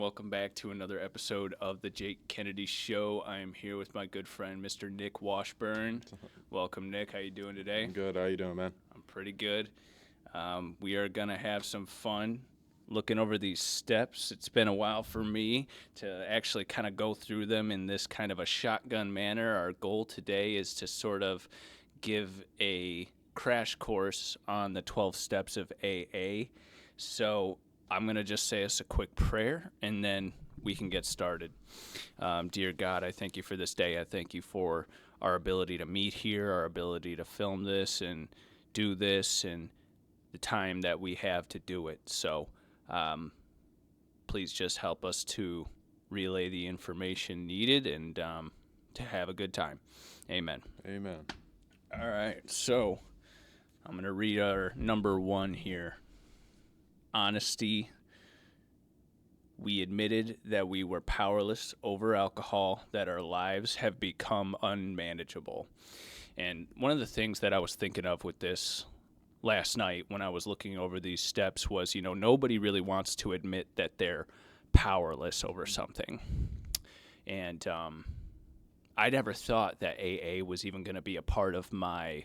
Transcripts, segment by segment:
Welcome back to another episode of the Jake Kennedy Show. I am here with my good friend, Mr. Nick Washburn. Welcome, Nick. How you doing today? I'm good. How you doing, man? I'm pretty good. We are going to have some fun looking over these steps. It's been a while for me to actually kind of go through them in this kind of a shotgun manner. Our goal today is to sort of give a crash course on the 12 steps of AA. So I'm going to just say us a quick prayer, and then we can get started. Dear God, I thank you for this day. I thank you for our ability to meet here, our ability to film this and do this, and the time that we have to do it. So please just help us to relay the information needed and to have a good time. Amen. Amen. All right, so I'm going to read our number one here. Honesty. We admitted that we were powerless over alcohol, that our lives have become unmanageable. And one of the things that I was thinking of with this last night when I was looking over these steps was, nobody really wants to admit that they're powerless over something. And I never thought that AA was even going to be a part of my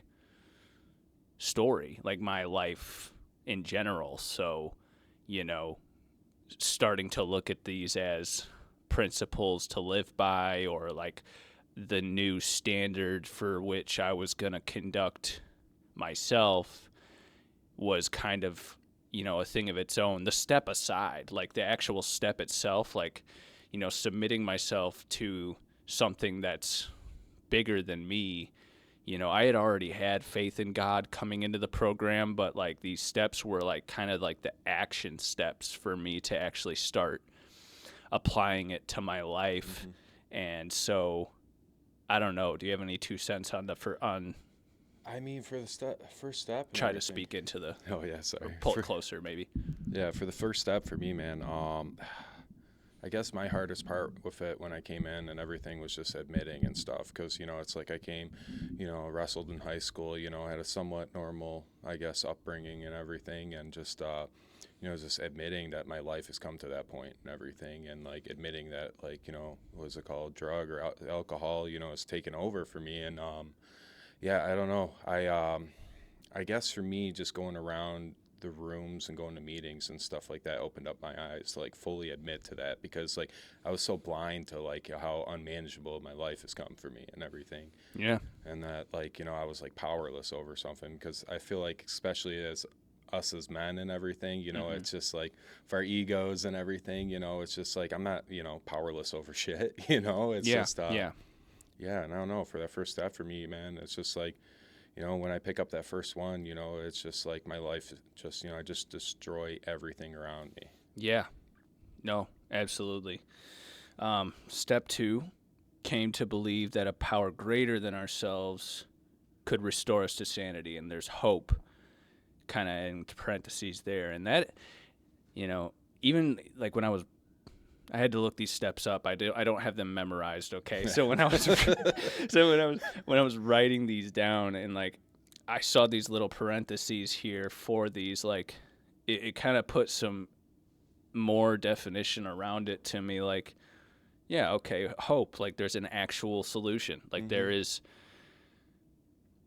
story, like my life in general. So, starting to look at these as principles to live by, or like the new standard for which I was going to conduct myself, was kind of, a thing of its own. The step aside, like the actual step itself, like, submitting myself to something that's bigger than me. I had already had faith in God coming into the program, but like these steps were like kind of like the action steps for me to actually start applying it to my life. Mm-hmm. And so I don't know. Do you have any 2 cents on I mean, for the first step. Try to speak into the. Oh yeah, sorry. Pull it closer, maybe. Yeah, for the first step for me, man. I guess my hardest part with it when I came in and everything was just admitting and stuff, because it's like I came, wrestled in high school, had a somewhat normal, I guess, upbringing and everything, and just just admitting that my life has come to that point and everything, and like admitting that, like, what is it called, drug or alcohol, has taken over for me. And yeah, I don't know. I guess for me, just going around the rooms and going to meetings and stuff like that opened up my eyes to like fully admit to that, because like I was so blind to like how unmanageable my life has come for me and everything. Yeah. And that, like, I was like powerless over something, because I feel like, especially as us as men and everything, mm-hmm. It's just like for our egos and everything, it's just like I'm not, powerless over shit, it's just yeah, and I don't know, for that first step for me, man, it's just like, when I pick up that first one, it's just like my life just, I just destroy everything around me. Yeah. No, absolutely. Step 2, came to believe that a power greater than ourselves could restore us to sanity, and there's hope kind of in parentheses there. And that, even like when I had to look these steps up. I don't have them memorized. Okay, so when I was writing these down, and like I saw these little parentheses here for these, like it kind of put some more definition around it to me. Like, yeah, okay, hope. Like there's an actual solution. Like mm-hmm. there is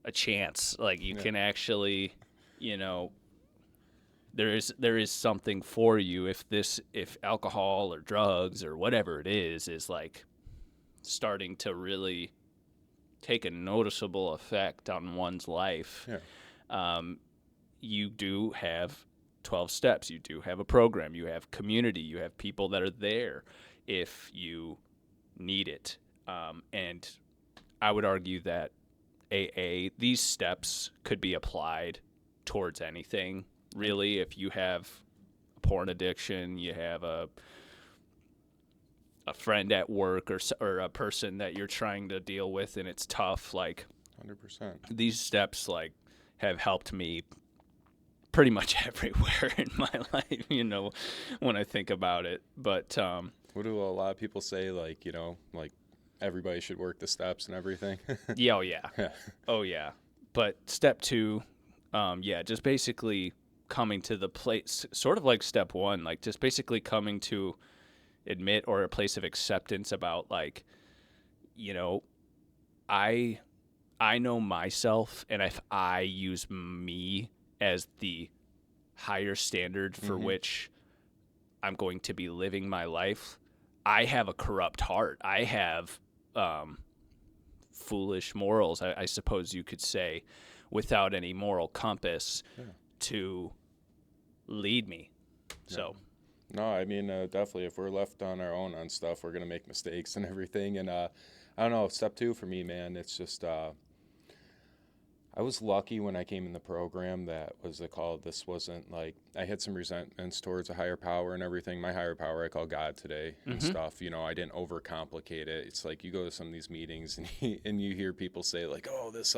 a chance. Like you can actually, There is something for you if alcohol or drugs or whatever it is like starting to really take a noticeable effect on one's life. Yeah. You do have 12 steps. You do have a program. You have community. You have people that are there if you need it. And I would argue that these steps could be applied towards anything. Really, if you have a porn addiction, you have a friend at work or a person that you're trying to deal with and it's tough, like 100%. These steps like have helped me pretty much everywhere in my life, when I think about it. But what do a lot of people say, like, like everybody should work the steps and everything? Yeah, oh yeah. But step 2, just basically coming to the place, sort of like step 1, like just basically coming to admit, or a place of acceptance about, like, you know, I know myself, and if I use me as the higher standard for which I'm going to be living my life, I have a corrupt heart. I have foolish morals, I suppose you could say, without any moral compass to lead me. So, no, I mean, definitely, if we're left on our own on stuff, we're going to make mistakes and everything. And I don't know, step 2 for me, man, it's just I was lucky when I came in the program that was called, this wasn't like, I had some resentments towards a higher power and everything. My higher power I call God today and stuff. You know, I didn't overcomplicate it. It's like you go to some of these meetings and you hear people say like, oh, this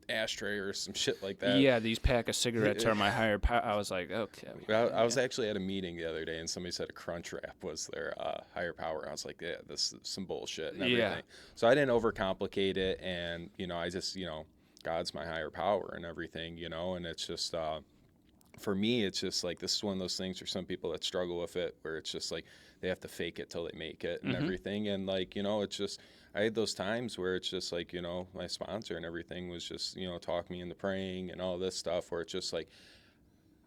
ashtray or some shit like that. Yeah, these pack of cigarettes are my higher power. I was like, okay. I was actually at a meeting the other day and somebody said a crunch wrap was their higher power. I was like, yeah, this is some bullshit and everything. Yeah. So I didn't overcomplicate it, and, you know, I just, you know, God's my higher power and everything, you know, and it's just, for me, it's just like, this is one of those things for some people that struggle with it, where it's just like, they have to fake it till they make it and everything. And like, you know, it's just, I had those times where it's just like, you know, my sponsor and everything was just, you know, talk me into praying and all this stuff, where it's just like,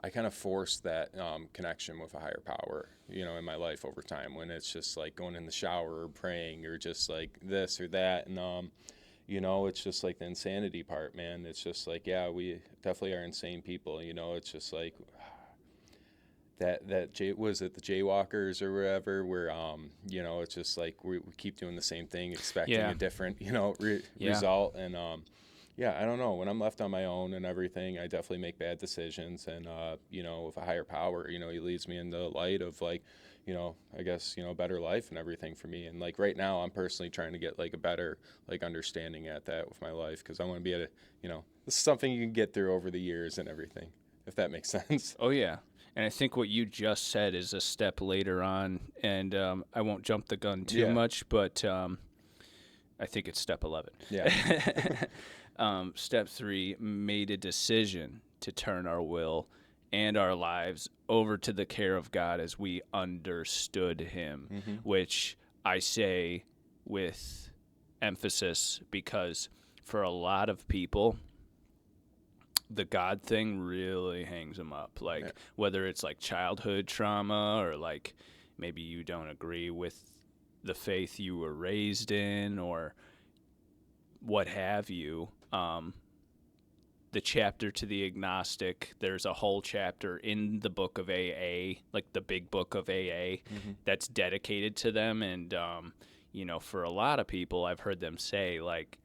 I kind of forced that connection with a higher power, you know, in my life over time, when it's just like going in the shower or praying or just like this or that. And, you know, it's just like the insanity part, man. It's just like, yeah, we definitely are insane people. You know, it's just like was it the Jaywalkers or wherever, where, you know, it's just like we keep doing the same thing, expecting a different, you know, result. And, yeah, I don't know. When I'm left on my own and everything, I definitely make bad decisions. And, you know, with a higher power, you know, he leads me in the light of like, you know, I guess, you know, better life and everything for me. And like right now, I'm personally trying to get like a better like understanding at that with my life, because I want to be able to, you know, this is something you can get through over the years and everything, if that makes sense. Oh, yeah. And I think what you just said is a step later on, and I won't jump the gun too much, but I think it's step 11. Yeah. Step 3, made a decision to turn our will and our lives over to the care of God as we understood him, which I say with emphasis, because for a lot of people, the God thing really hangs them up. Like, whether it's like childhood trauma, or like maybe you don't agree with the faith you were raised in, or what have you. The chapter to the agnostic, there's a whole chapter in the book of AA, like the big book of AA, that's dedicated to them. And, you know, for a lot of people, I've heard them say, like,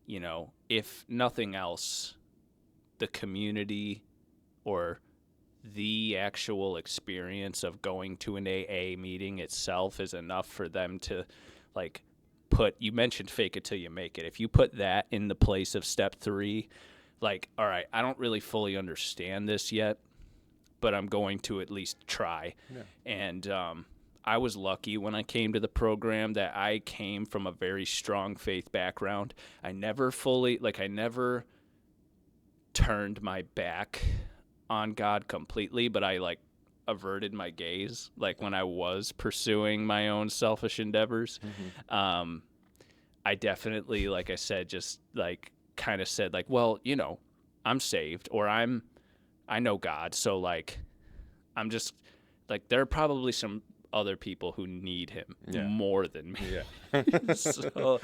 you know, if nothing else, the community or the actual experience of going to an AA meeting itself is enough for them to, like, you mentioned fake it till you make it. If you put that in the place of step 3, like, all right, I don't really fully understand this yet, but I'm going to at least try. Yeah. And I was lucky when I came to the program that I came from a very strong faith background. I never turned my back on God completely, but I, like, averted my gaze, like, when I was pursuing my own selfish endeavors. I definitely, like I said, just, like, kind of said, like, well, you know, I'm saved, or I know God, so, like, I'm just, like, there are probably some other people who need him more than me. Yeah. so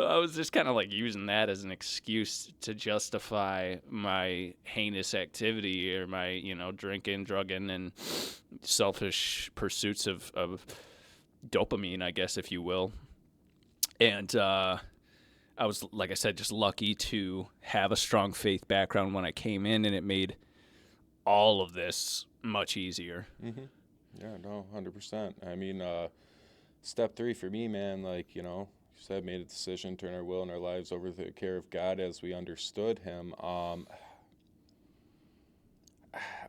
I was just kind of, like, using that as an excuse to justify my heinous activity, or my, you know, drinking, drugging, and selfish pursuits of dopamine, I guess, if you will. And I was, like I said, just lucky to have a strong faith background when I came in, and it made all of this much easier. Yeah, no, 100%. I mean, step 3 for me, man, like, you know, you said, made a decision, turn our will and our lives over to the care of God as we understood him.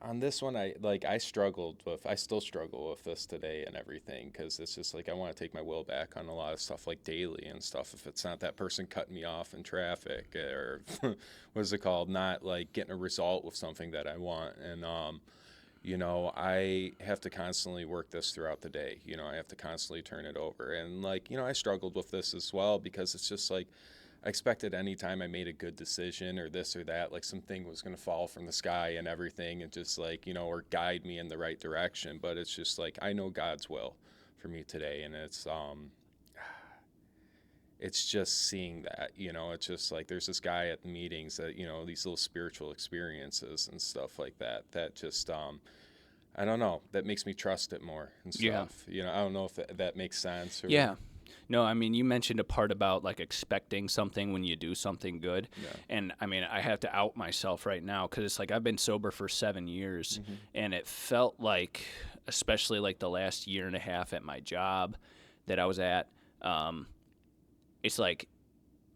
On this one, I still struggle with this today and everything, because it's just like, I want to take my will back on a lot of stuff, like daily and stuff. If it's not that person cutting me off in traffic, or what is it called, not like getting a result with something that I want. And, you know, I have to constantly work this throughout the day. You know, I have to constantly turn it over. And like, you know, I struggled with this as well because it's just like I expected anytime I made a good decision or this or that, like something was going to fall from the sky and everything and just like, you know, or guide me in the right direction. But it's just like, I know God's will for me today. And it's just seeing that, you know, it's just like there's this guy at the meetings that, you know, these little spiritual experiences and stuff like that, that just, I don't know, that makes me trust it more and stuff. You know, I don't know if that makes sense. Or, Yeah. No, I mean, you mentioned a part about like expecting something when you do something good. Yeah. And I mean, I have to out myself right now because it's like I've been sober for 7 years, and it felt like, especially like the last year and a half at my job that I was at, it's like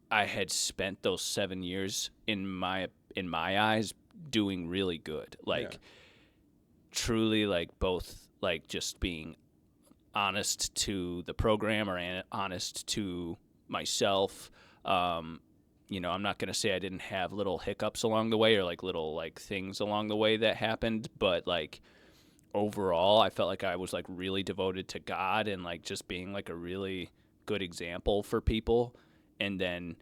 I had spent those 7 years in my eyes doing really good. Like, Yeah. truly, like both like just being honest to the program or honest to myself. You know, I'm not going to say I didn't have little hiccups along the way or like little like things along the way that happened, but like overall I felt like I was like really devoted to God and like just being like a really good example for people. And then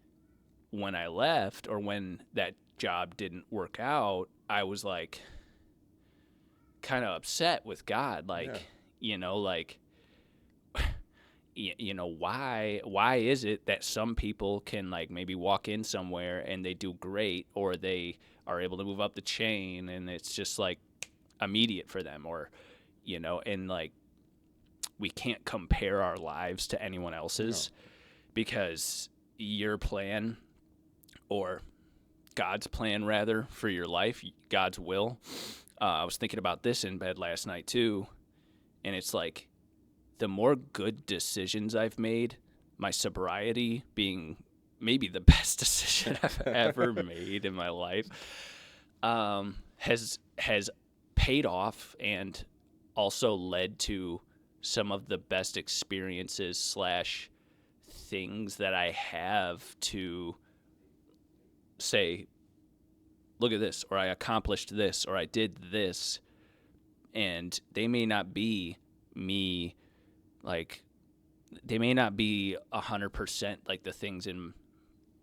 when I left or when that job didn't work out, I was like kind of upset with God, like, Yeah. you know, like you know, why is it that some people can like maybe walk in somewhere and they do great, or they are able to move up the chain and it's just like immediate for them, or you know, and like we can't compare our lives to anyone else's because your plan, or God's plan rather, for your life, God's will. I was thinking about this in bed last night too, and it's like the more good decisions I've made, my sobriety being maybe the best decision I've ever made in my life, has paid off and also led to some of the best experiences slash things that I have to say, look at this, or I accomplished this, or I did this, and they may not be me, like they may not be 100% like the things in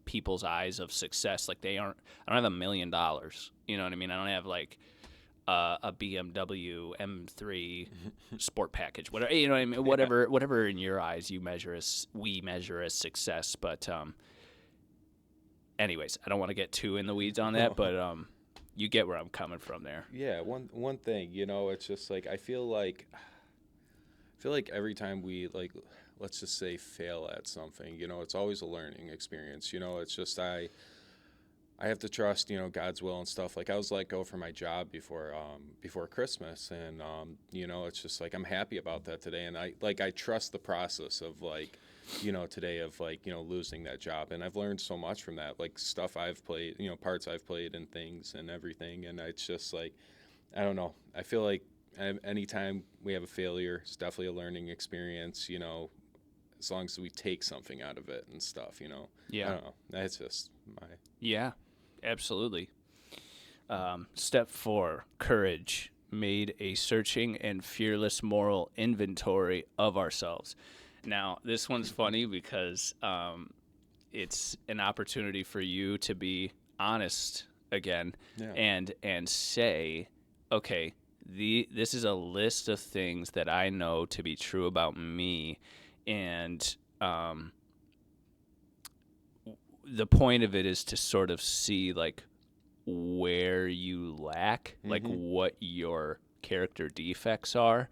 people's eyes of success. Like they aren't. I don't have $1 million. You know what I mean? I don't have like a BMW M3 sport package. Whatever, you know what I mean? Whatever in your eyes we measure as success. But anyways, I don't want to get too in the weeds on that, but you get where I'm coming from there. Yeah. One thing, you know, it's just like I feel like every time we, like, let's just say fail at something, you know, it's always a learning experience. You know, it's just I have to trust, you know, God's will and stuff. Like I was let go from my job before Christmas, and you know, it's just like I'm happy about that today, and I trust the process of like, you know, today of like, you know, losing that job, and I've learned so much from that, like stuff I've played, you know, parts I've played and things and everything, and it's just like, I don't know, I feel like anytime we have a failure, it's definitely a learning experience, you know, as long as we take something out of it and stuff, you know. Yeah. I don't know. That's just my. Yeah, absolutely. Step 4, courage. Made a searching and fearless moral inventory of ourselves. Now, this one's funny because it's an opportunity for you to be honest again, Yeah. and say, okay, this is a list of things that I know to be true about me, and the point of it is to sort of see like where you lack, like what your character defects are.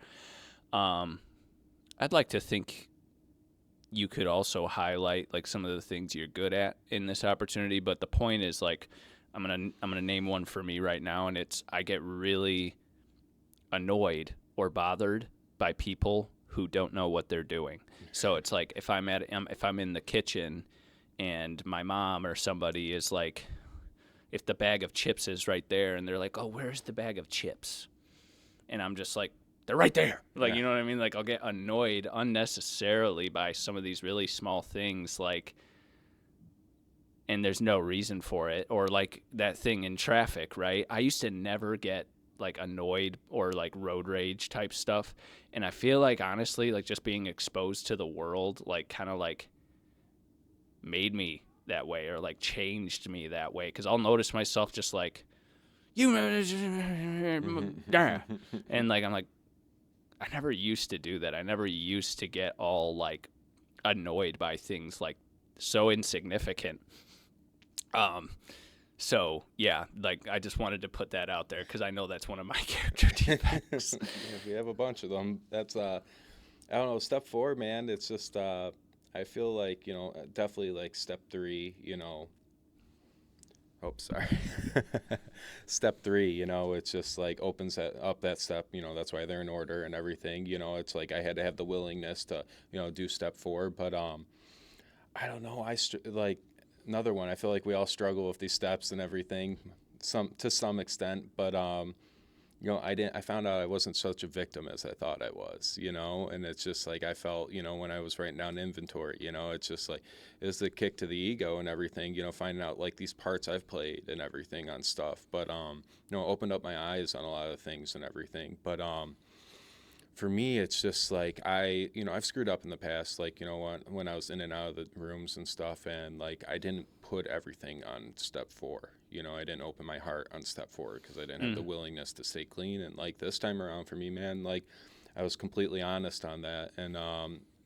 I'd like to think you could also highlight like some of the things you're good at in this opportunity, but the point is like I'm gonna name one for me right now, and it's I get really annoyed or bothered by people who don't know what they're doing. So it's like if I'm in the kitchen and my mom or somebody is like, if the bag of chips is right there and they're like, oh, where's the bag of chips? And I'm just like, they're right there. Like, Yeah. you know what I mean? Like I'll get annoyed unnecessarily by some of these really small things, like, and there's no reason for it. Or like that thing in traffic, right? I used to never get like annoyed or like road rage type stuff. And I feel like honestly, like just being exposed to the world, like kind of like made me that way or like changed me that way. Cause I'll notice myself just like, you, and like, I'm like, I never used to do that. I never used to get all like annoyed by things like so insignificant. So yeah, like I just wanted to put that out there because I know that's one of my character defects. Yeah, we have a bunch of them. That's I don't know. Step 4, man. It's just I feel like definitely like step 3. Oh, sorry. Step 3. It's just like opens up that step. That's why they're in order and everything. It's like I had to have the willingness to do step 4, but I don't know. Like another one. I feel like we all struggle with these steps and everything, to some extent. But I found out I wasn't such a victim as I thought I was. And it's just like I felt. When I was writing down inventory. It's just like it's the kick to the ego and everything. Finding out like these parts I've played and everything on stuff. But opened up my eyes on a lot of things and everything. But for me, it's just like I've screwed up in the past, like, when I was in and out of the rooms and stuff, and like I didn't put everything on step 4. I didn't open my heart on step 4 because I didn't have the willingness to stay clean. And like this time around for me, man, like I was completely honest on that. And,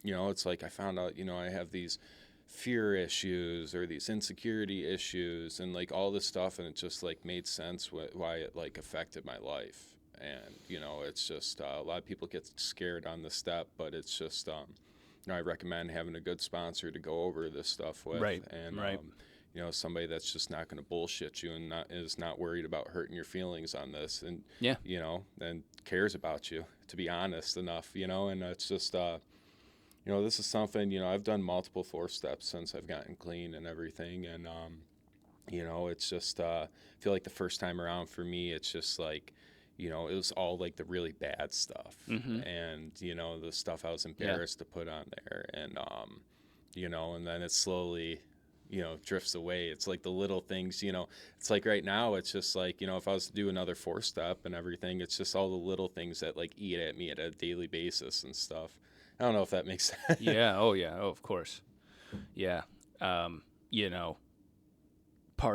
it's like I found out, I have these fear issues or these insecurity issues and like all this stuff. And it just like made sense why it like affected my life. And, it's just a lot of people get scared on the step, but it's just, I recommend having a good sponsor to go over this stuff with. Right. And, right. Somebody that's just not going to bullshit you and is not worried about hurting your feelings on this. And, Yeah. And cares about you, to be honest enough, and it's just, this is something, I've done multiple 4 steps since I've gotten clean and everything. And, it's just, I feel like the first time around for me, it's just like, it was all like the really bad stuff and, the stuff I was embarrassed to put on there. And, and then it slowly, drifts away. It's like the little things, it's like right now, it's just like, if I was to do another 4 step and everything, it's just all the little things that like eat at me at a daily basis and stuff. I don't know if that makes sense. Yeah. Oh, yeah. Oh, of course. Yeah. Part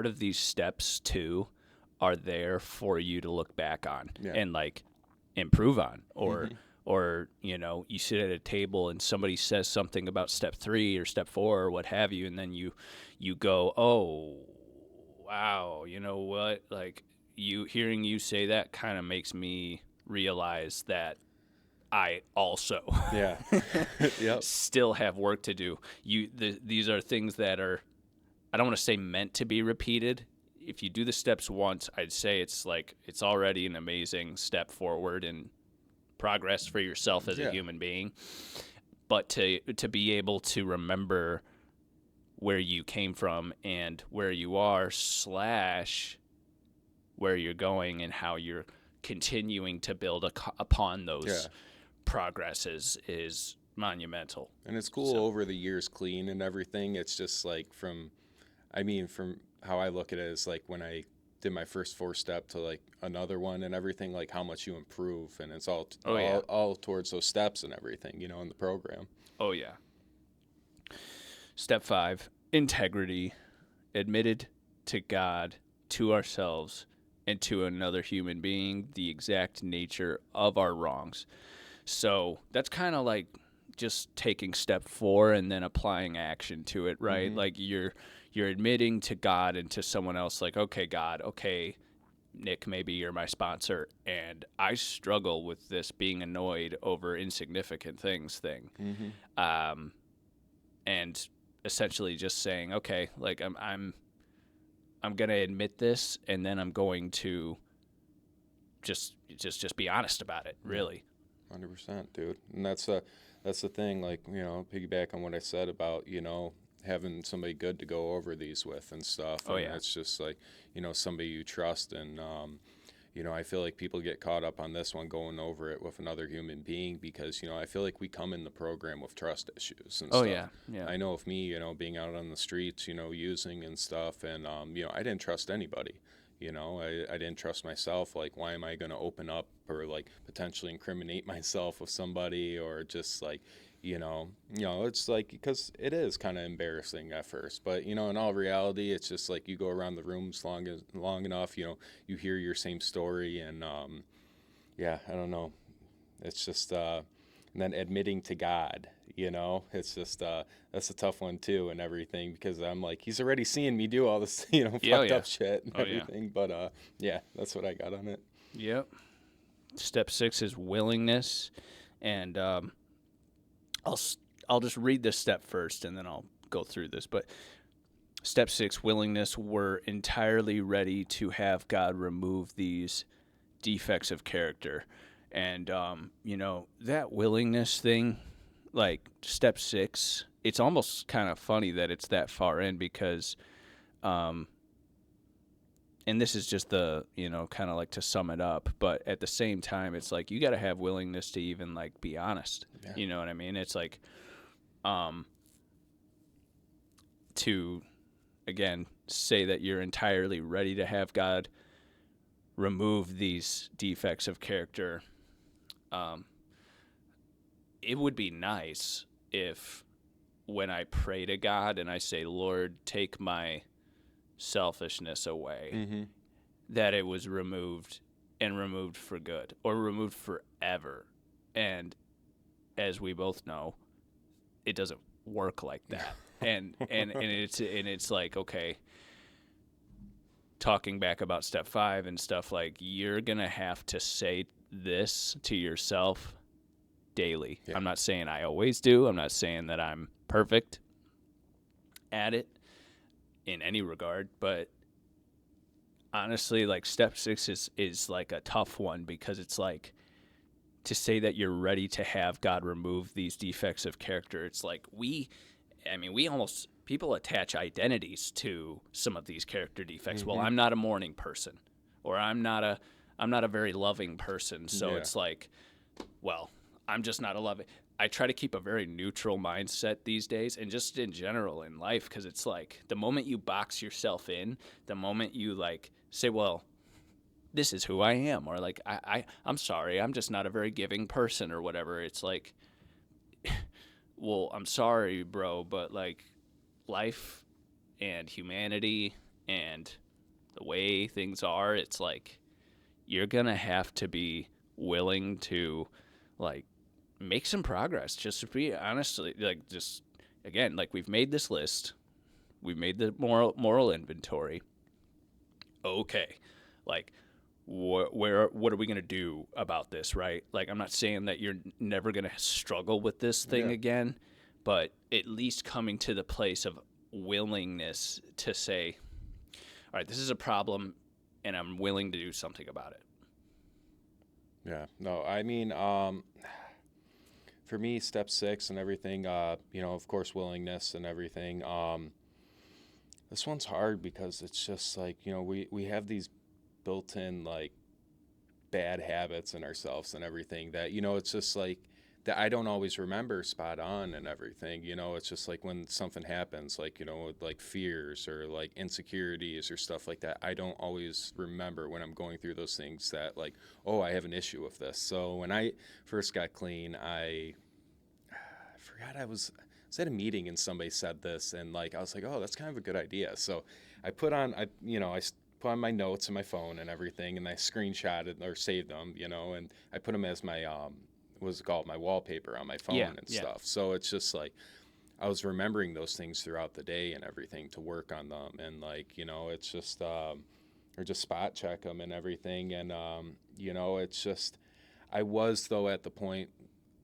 of these steps too are there for you to look back on and like improve on, or you sit at a table and somebody says something about step 3 or step 4 or what have you, and then you go, oh wow, you know what, like hearing you say that kind of makes me realize that I also still have work to do. These are things that are, I don't want to say meant to be repeated. If you do the steps once, I'd say it's already an amazing step forward in progress for yourself as a human being. But to be able to remember where you came from and where you are / where you're going and how you're continuing to build upon those progresses is monumental. And it's cool over the years clean and everything. It's just like from how I look at it is like when I did my first 4 step to like another one and everything, like how much you improve, and it's all towards those steps and everything, in the program. Oh yeah. Step 5, integrity, admitted to God, to ourselves, and to another human being the exact nature of our wrongs. So that's kind of like just taking step 4 and then applying action to it, right? Like you're admitting to God and to someone else, like, okay, God, okay, Nick, maybe you're my sponsor, and I struggle with this being annoyed over insignificant things thing. And essentially just saying, okay, like I'm going to admit this, and then I'm going to just be honest about it, really. 100%, dude. And that's the thing, like, piggyback on what I said about, having somebody good to go over these with and stuff. Oh, and yeah. it's just like, somebody you trust. And, I feel like people get caught up on this one going over it with another human being because, I feel like we come in the program with trust issues and stuff. Yeah. I know with me, being out on the streets, using and stuff. And, I didn't trust anybody. I didn't trust myself. Like, why am I going to open up or like potentially incriminate myself with somebody, or just like, it's like, because it is kind of embarrassing at first, but in all reality, it's just like you go around the rooms long enough, you hear your same story, and yeah, I don't know. It's just and then admitting to God, it's just that's a tough one too, and everything, because I'm like, he's already seeing me do all this, Yeah, fucked up shit and Oh, yeah. everything. But yeah, that's what I got on it. Yep. Step 6 is willingness, and I'll just read this step first, and then I'll go through this. But step 6, willingness. We're entirely ready to have God remove these defects of character, and that willingness thing, like step 6. It's almost kind of funny that it's that far in, because and this is just the, kind of like to sum it up, but at the same time, it's like you got to have willingness to even like be honest. Yeah. You know what I mean? It's like to, again, say that you're entirely ready to have God remove these defects of character. It would be nice if, when I pray to God and I say, Lord, take my selfishness away, that it was removed, and removed for good, or removed forever. And as we both know, it doesn't work like that. and it's like, okay, talking back about step 5 and stuff, like, you're gonna have to say this to yourself daily. Yeah. I'm not saying I always do. I'm not saying that I'm perfect at it in any regard, but honestly, like, step 6 is like a tough one, because it's like, to say that you're ready to have God remove these defects of character. It's like people attach identities to some of these character defects. Well, I'm not a morning person, or I'm not a very loving person. So Yeah. it's like, well, I'm just not a loving. I try to keep a very neutral mindset these days, and just in general in life, because it's like, the moment you box yourself in, the moment you like say, well, this is who I am, or like, I'm sorry, I'm just not a very giving person, or whatever. It's like, well, I'm sorry, bro, but like, life and humanity and the way things are, it's like, you're gonna have to be willing to like make some progress. Just to be honestly, like, just again, like, we've made this list, we've made the moral inventory. Okay, like, what are we going to do about this, right? Like, I'm not saying that you're never going to struggle with this thing again, but at least coming to the place of willingness to say, all right, this is a problem, and I'm willing to do something about it. Yeah. No, I mean, for me, step 6 and everything, of course, willingness and everything. This one's hard, because it's just like, we have these built-in like bad habits in ourselves and everything that, it's just like that I don't always remember spot on and everything. It's just like when something happens, like, with like fears or like insecurities or stuff like that, I don't always remember when I'm going through those things that like, oh, I have an issue with this. So when I first got clean, I forgot I was at a meeting and somebody said this, and like I was like, oh, that's kind of a good idea. So I put on my notes in my phone and everything, and I screenshotted or saved them, and I put them as my what's it called, my wallpaper on my phone and stuff. So it's just like I was remembering those things throughout the day and everything to work on them, and like, it's just or just spot check them and everything, and it's just, I was though at the point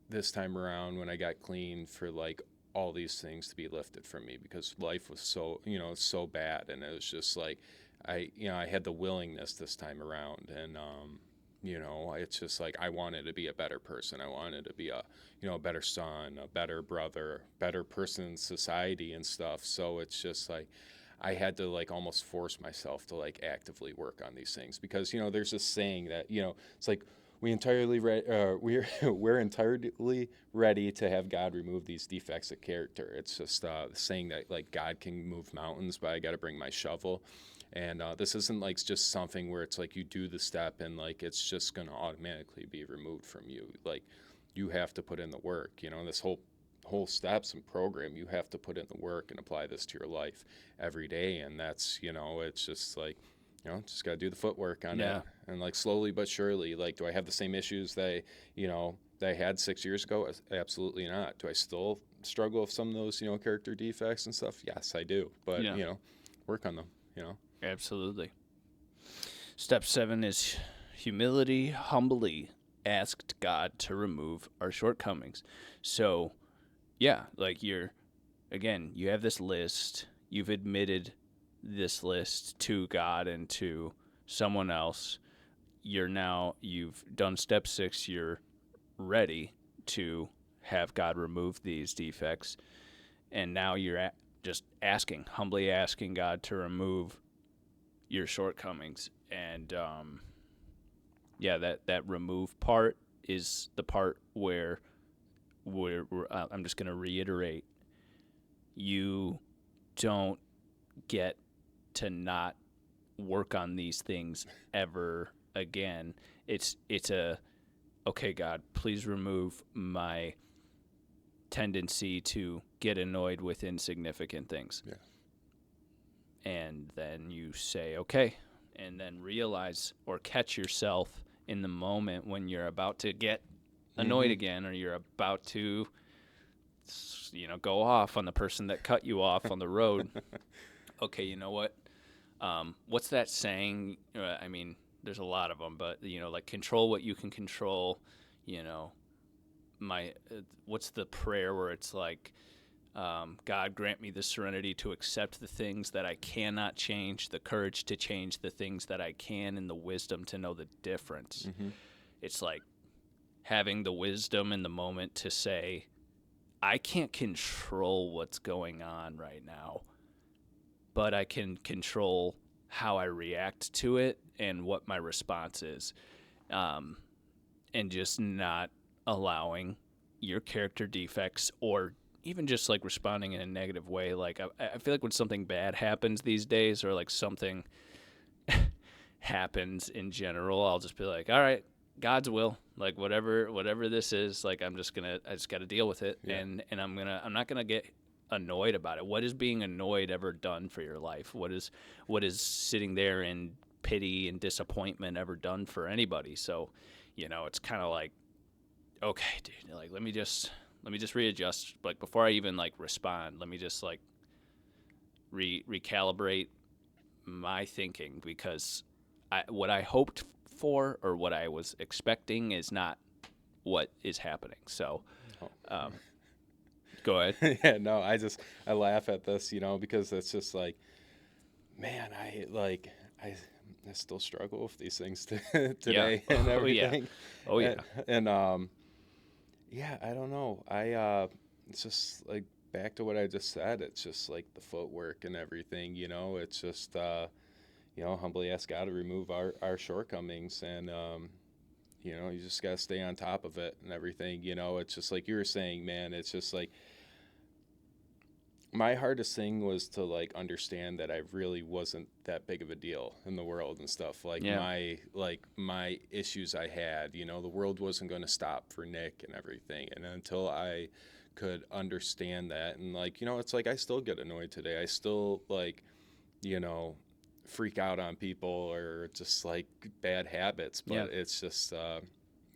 this time around when I got clean for like all these things to be lifted from me, because life was so so bad, and it was just like I had the willingness this time around, and it's just like I wanted to be a better person. I wanted to be a a better son, a better brother, better person in society and stuff. So it's just like I had to like almost force myself to like actively work on these things, because there's this saying that it's like, we're entirely ready to have God remove these defects of character. It's just saying that like God can move mountains, but I got to bring my shovel. And this isn't like just something where it's like you do the step and like it's just going to automatically be removed from you. Like you have to put in the work. You know, this whole steps and program, you have to put in the work and apply this to your life every day. And that's, you know, it's just like, you know, just got to do the footwork on it. And like slowly but surely, like, do I have the same issues that I had 6 years ago? Absolutely not. Do I still struggle with some of those, you know, character defects and stuff? Yes, I do. But, you know, work on them, you know. Absolutely. Step 7 is humility, humbly asked God to remove our shortcomings. So, yeah, like you have this list, you've admitted this list to God and to someone else. You've done step 6, you're ready to have God remove these defects. And now you're just humbly asking God to remove your shortcomings. And that remove part is the part where I'm just going to reiterate, you don't get to not work on these things ever again. It's okay, God, please remove my tendency to get annoyed with insignificant things. Yeah. And then you say, okay, and then realize or catch yourself in the moment when you're about to get annoyed again, or you're about to, you know, go off on the person that cut you off on the road. Okay, you know what? What's that saying? I mean, there's a lot of them, but, you know, like control what you can control, you know, what's the prayer where it's like, God, grant me the serenity to accept the things that I cannot change, the courage to change the things that I can, and the wisdom to know the difference. It's like having the wisdom in the moment to say, I can't control what's going on right now, but I can control how I react to it and what my response is. And just not allowing your character defects, or even just like responding in a negative way. Like I feel like when something bad happens these days, or like something happens in general, I'll just be like, all right, God's will, like whatever this is, like I just got to deal with it. Yeah. And I'm not gonna get annoyed about it. What is being annoyed ever done for your life? What is sitting there in pity and disappointment ever done for anybody? So, you know, it's kind of like, okay, dude, like let me just readjust. Like before I even like respond, let me just like recalibrate my thinking, because what I hoped for or what I was expecting is not what is happening. So, go ahead. Yeah, no, I laugh at this, you know, because it's just like, man, I still struggle with these things today and everything. Oh yeah. And yeah, I don't know. It's just like back to what I just said. It's just like the footwork and everything, you know. It's just you know, humbly ask God to remove our shortcomings, and you know, you just gotta stay on top of it and everything. You know, it's just like you were saying, man. It's just like my hardest thing was to like understand that I really wasn't that big of a deal in the world and stuff. Like my issues I had, you know, the world wasn't going to stop for Nick and everything. And until I could understand that, and like, you know, it's like I still get annoyed today. I still like, you know, freak out on people or just like bad habits, but it's just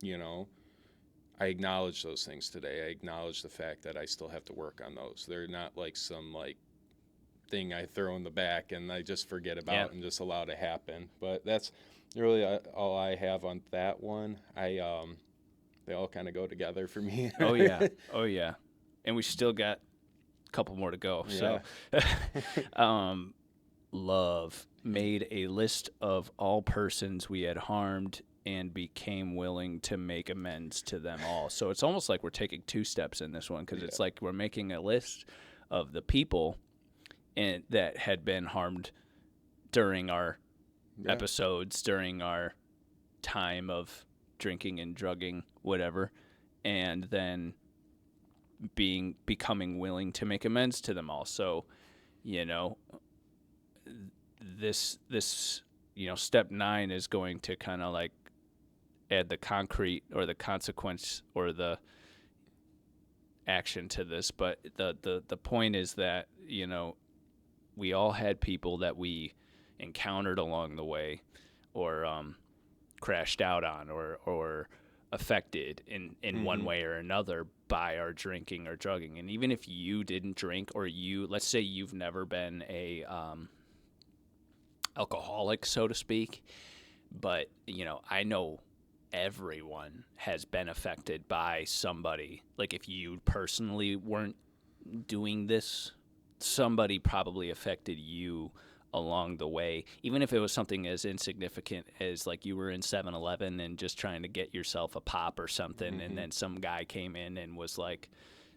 you know, I acknowledge those things today. I acknowledge the fact that I still have to work on those. They're not like some like thing I throw in the back and I just forget about and just allow to happen. But that's really all I have on that one. They all kind of go together for me. Oh yeah. And we still got a couple more to go. Yeah. So, Love made a list of all persons we had harmed and became willing to make amends to them all. So it's almost like we're taking 2 steps in this one, because it's like we're making a list of the people that had been harmed during our episodes, during our time of drinking and drugging, whatever, and then becoming willing to make amends to them all. So, you know, this step 9 is going to kind of like add the concrete or the consequence or the action to this. But the point is that, you know, we all had people that we encountered along the way, or crashed out on, or affected in one way or another by our drinking or drugging. And even if you didn't drink, or let's say you've never been a alcoholic, so to speak, but, you know, I know everyone has been affected by somebody. Like, if you personally weren't doing this, somebody probably affected you along the way, even if it was something as insignificant as like you were in 7-Eleven and just trying to get yourself a pop or something, and then some guy came in and was like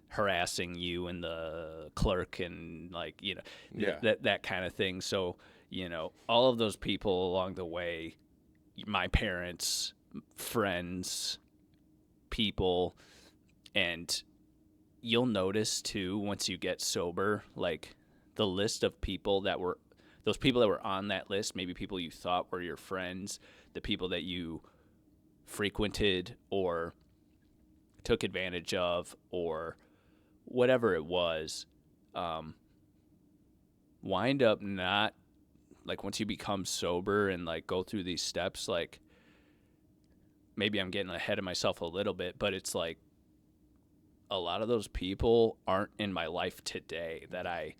harassing you and the clerk, and like, you know, that kind of thing. So, you know, all of those people along the way, my parents, friends, people, and you'll notice too, once you get sober, like the list of people that were, those people that were on that list, maybe people you thought were your friends, the people that you frequented or took advantage of, or whatever it was, wind up not, like, once you become sober and like go through these steps, like, maybe I'm getting ahead of myself a little bit, but it's like a lot of those people aren't in my life today that I,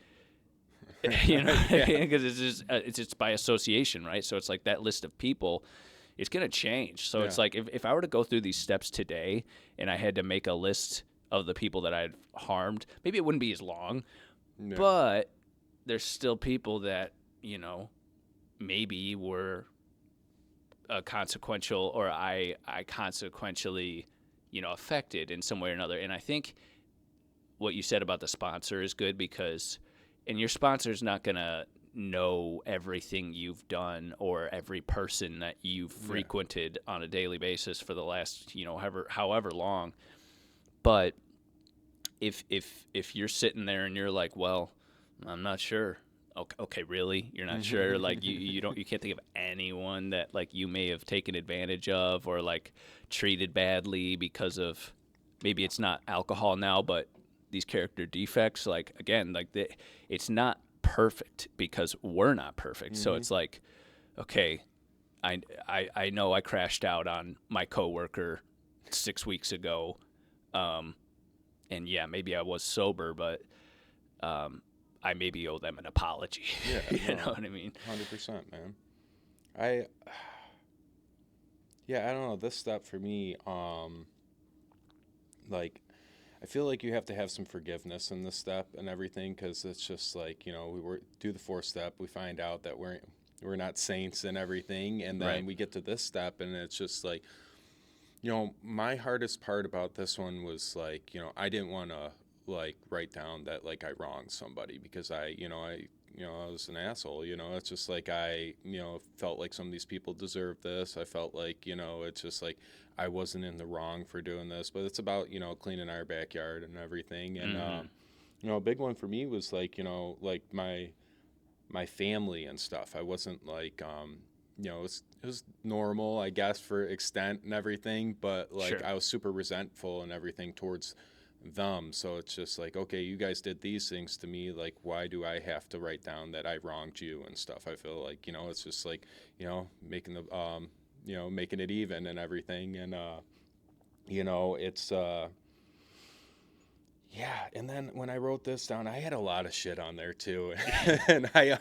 you know, because it's just by association, right? So it's like that list of people, it's going to change. So it's like, if I were to go through these steps today and I had to make a list of the people that I'd harmed, maybe it wouldn't be as long, but there's still people that, you know, maybe were consequential, or I consequentially, you know, affected in some way or another. And I think what you said about the sponsor is good, because, and your sponsor's not going to know everything you've done or every person that you've frequented on a daily basis for the last, you know, however long. But if you're sitting there and you're like, well, I'm not sure. Okay, really? You're not sure? Like, you can't think of anyone that like you may have taken advantage of or like treated badly because of, maybe it's not alcohol now, but these character defects. Like, again, like it's not perfect because we're not perfect. So it's like, okay, I know I crashed out on my coworker 6 weeks ago, and yeah, maybe I was sober, but I maybe owe them an apology. You know what I mean? 100%, man. I don't know. This step for me, like, I feel like you have to have some forgiveness in this step and everything, because it's just like, you know, we do the 4th step, we find out that we're not saints and everything, and then we get to this step, and it's just like, you know, my hardest part about this one was like, you know, I didn't want to like write down that like I wronged somebody, because I was an asshole. You know, it's just like I, you know, felt like some of these people deserve this. I felt like, you know, it's just like I wasn't in the wrong for doing this. But it's about, you know, cleaning our backyard and everything. And you know, a big one for me was like, you know, like my family and stuff. I wasn't like you know, it was normal, I guess, for extent and everything, but like I was super resentful and everything towards them. So it's just like, okay, you guys did these things to me, like why do I have to write down that I wronged you and stuff? I feel like, you know, it's just like, you know, making the you know, making it even and everything. And you know, it's and then when I wrote this down, I had a lot of shit on there too. And I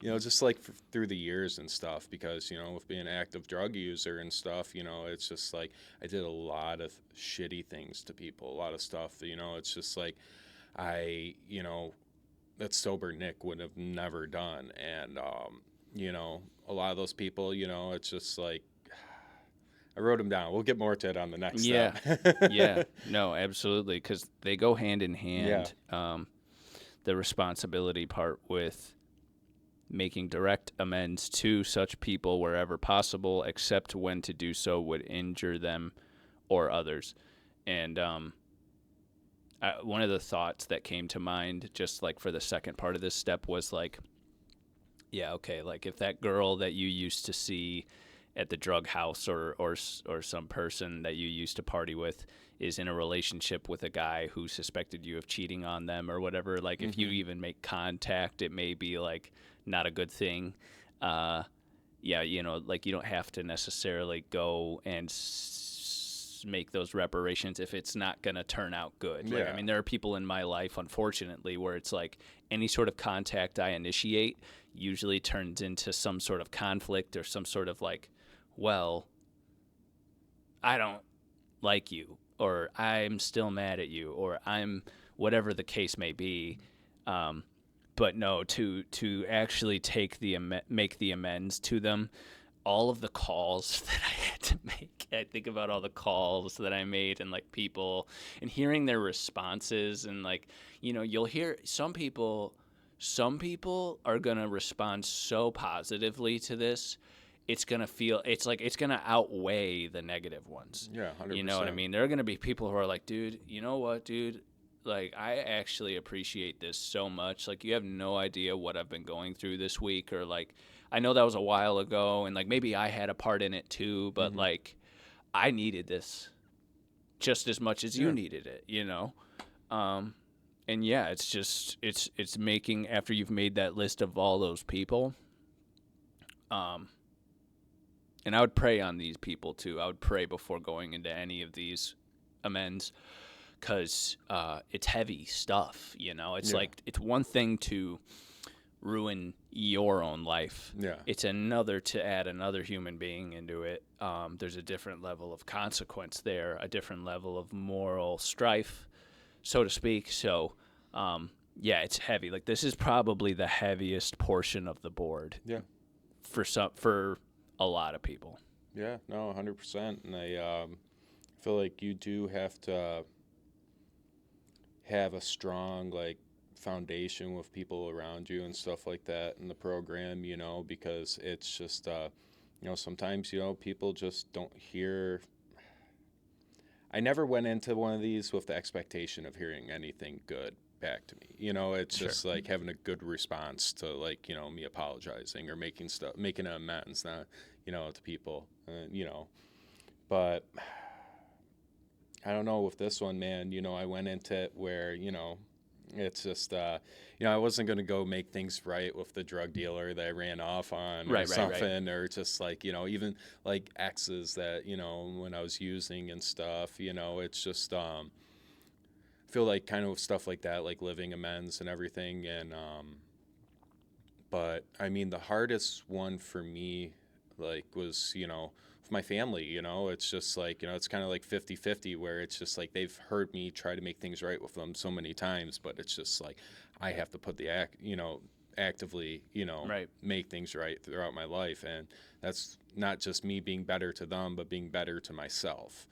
you know, just like through the years and stuff, because, you know, with being an active drug user and stuff, you know, it's just like I did a lot of shitty things to people, a lot of stuff, you know, it's just like you know, that sober Nick would have never done. And you know, a lot of those people, you know, it's just like I wrote them down. We'll get more to it on the next step. No, absolutely, because they go hand in hand. The responsibility part with making direct amends to such people wherever possible, except when to do so would injure them or others. And one of the thoughts that came to mind, just like for the second part of this step, was like, yeah, okay, like if that girl that you used to see at the drug house or some person that you used to party with is in a relationship with a guy who suspected you of cheating on them or whatever, like if you even make contact, it may be like not a good thing. Yeah, you know, like you don't have to necessarily go and make those reparations if it's not going to turn out good. Like, I mean, there are people in my life, unfortunately, where it's like any sort of contact I initiate usually turns into some sort of conflict or some sort of like, well, I don't like you, or I'm still mad at you, or I'm whatever the case may be. But no, to actually make the amends to them, all of the calls that I had to make. I think about all the calls that I made and like people and hearing their responses, and like, you know, you'll hear some people are going to respond so positively to this. It's going to feel, it's like, it's going to outweigh the negative ones. Yeah, 100%. You know what I mean? There are going to be people who are like, dude, you know what, dude? Like, I actually appreciate this so much. Like, you have no idea what I've been going through this week. Or, like, I know that was a while ago, and, like, maybe I had a part in it too, but, like, I needed this just as much as you needed it, you know? And, yeah, it's just, it's making, after you've made that list of all those people, and I would pray on these people, too. I would pray before going into any of these amends. Because it's heavy stuff, you know? It's like, it's one thing to ruin your own life. Yeah. It's another to add another human being into it. There's a different level of consequence there, a different level of moral strife, so to speak. So, yeah, it's heavy. Like, this is probably the heaviest portion of the board. Yeah. For a lot of people. Yeah, no, 100%. And I feel like you do have to have a strong like foundation with people around you and stuff like that in the program, you know, because it's just you know, sometimes, you know, people just don't hear. I never went into one of these with the expectation of hearing anything good back to me, you know. It's just like having a good response to, like, you know, me apologizing or making an amends, not, you know, to people, you know. But I don't know with this one, man, you know, I went into it where, you know, it's just, you know, I wasn't going to go make things right with the drug dealer that I ran off on or something, or just like, you know, even like exes that, you know, when I was using and stuff, you know, it's just, I feel like kind of stuff like that, like living amends and everything. And, but I mean, the hardest one for me, like, was, you know, with my family, you know, it's just like, you know, it's kind of like 50-50 where it's just like they've heard me try to make things right with them so many times, but it's just like I have to put you know, actively, you know, make things right throughout my life. And that's not just me being better to them, but being better to myself.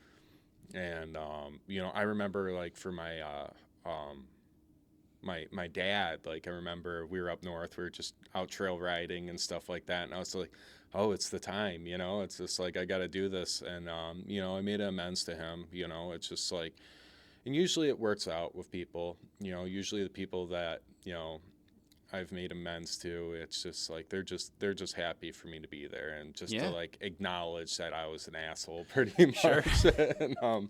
And, you know, I remember like for my, my dad, like, I remember we were up north, we were just out trail riding and stuff like that. And I was like, oh, it's the time, you know, it's just like, I got to do this. And, you know, I made amends to him, you know, it's just like, and usually it works out with people, you know, usually the people that, you know, I've made amends to, it's just like, they're just happy for me to be there and just to like acknowledge that I was an asshole pretty much. And,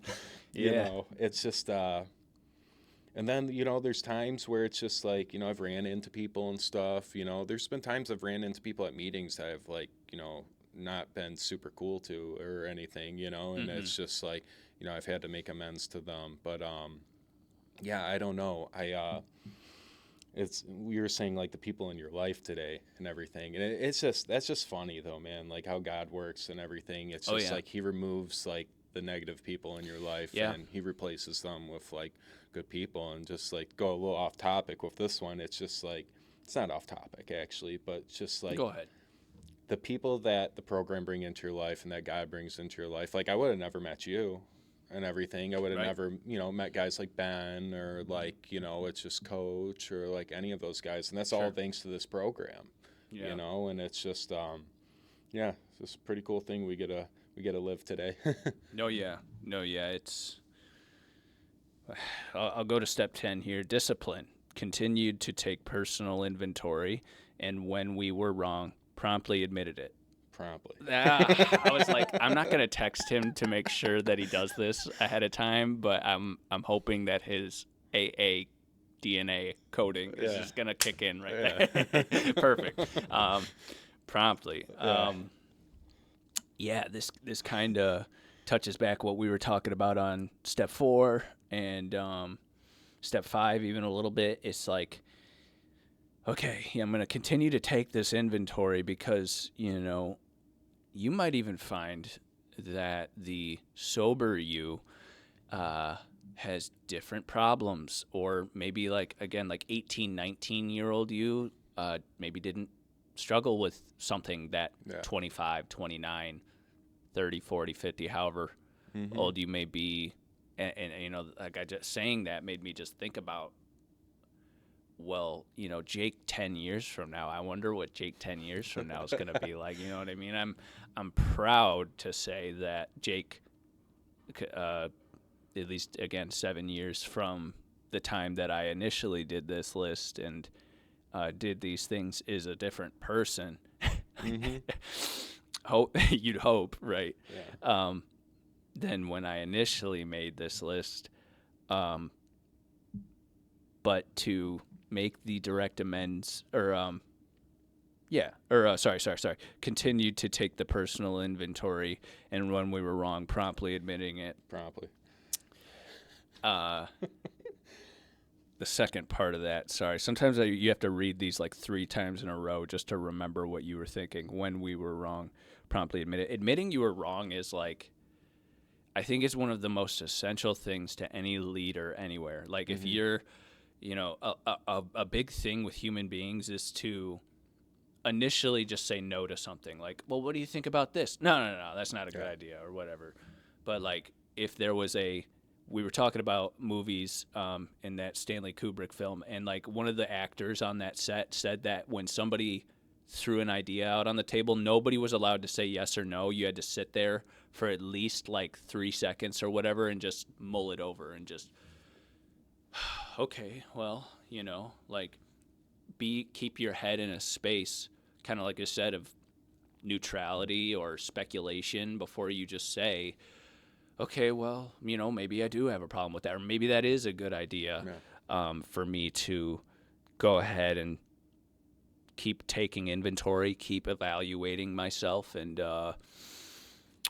you know, it's just, and then, you know, there's times where it's just like, you know, I've ran into people and stuff, you know, there's been times I've ran into people at meetings that I've, like, you know, not been super cool to or anything, you know, and it's just like, you know, I've had to make amends to them. But, yeah, I don't know. We were saying like the people in your life today and everything. And that's just funny though, man, like how God works and everything. It's just like he removes like the negative people in your life and he replaces them with like good people. And just like go a little off topic with this one, it's just like, it's not off topic actually, but it's just like, go ahead. The people that the program bring into your life and that God brings into your life, like I would have never met you and everything. I would have never, you know, met guys like Ben or like, you know, it's just Coach or like any of those guys. And that's all thanks to this program, Yeah. you know, and it's just, yeah, it's just a pretty cool thing we get to live today. No, yeah. No, yeah. I'll go to step 10 here. Discipline. Continued to take personal inventory, and when we were wrong, promptly admitted it. Promptly. I was like, I'm not gonna text him to make sure that he does this ahead of time, but I'm hoping that his AA DNA coding is just gonna kick in right there. Perfect. Promptly. Yeah, this kind of touches back what we were talking about on step 4 and step 5 even a little bit. It's like, okay, I'm going to continue to take this inventory because, you might even find that the sober you has different problems, or maybe like 18, 19-year-old you maybe didn't struggle with something that 25, 29, 30, 40, 50, however old you may be. And like I just saying that made me just think about, well, Jake 10 years from now, I wonder what Jake 10 years from now is going to be like. You know what I mean? I'm proud to say that Jake, at least, again, 7 years from the time that I initially did this list and did these things, is a different person. You'd hope, right? Yeah. Than when I initially made this list. But to make the direct amends, continued to take the personal inventory, and when we were wrong, promptly admitting it. Promptly. The second part of that, sometimes you have to read these like 3 times in a row just to remember what you were thinking. When we were wrong, promptly admit it. Admitting you were wrong is like, I think it's one of the most essential things to any leader anywhere. Like if you're, a big thing with human beings is to initially just say no to something. Like, well, what do you think about this? No, that's not a good idea, or whatever. But like, if there was we were talking about movies in that Stanley Kubrick film, and like one of the actors on that set said that when somebody threw an idea out on the table, nobody was allowed to say yes or no. You had to sit there for at least like 3 seconds or whatever and just mull it over and just, okay, well, like keep your head in a space, kind of like I said, of neutrality or speculation before you just say, okay, well, maybe I do have a problem with that, or maybe that is a good idea for me to go ahead and keep taking inventory, keep evaluating myself, and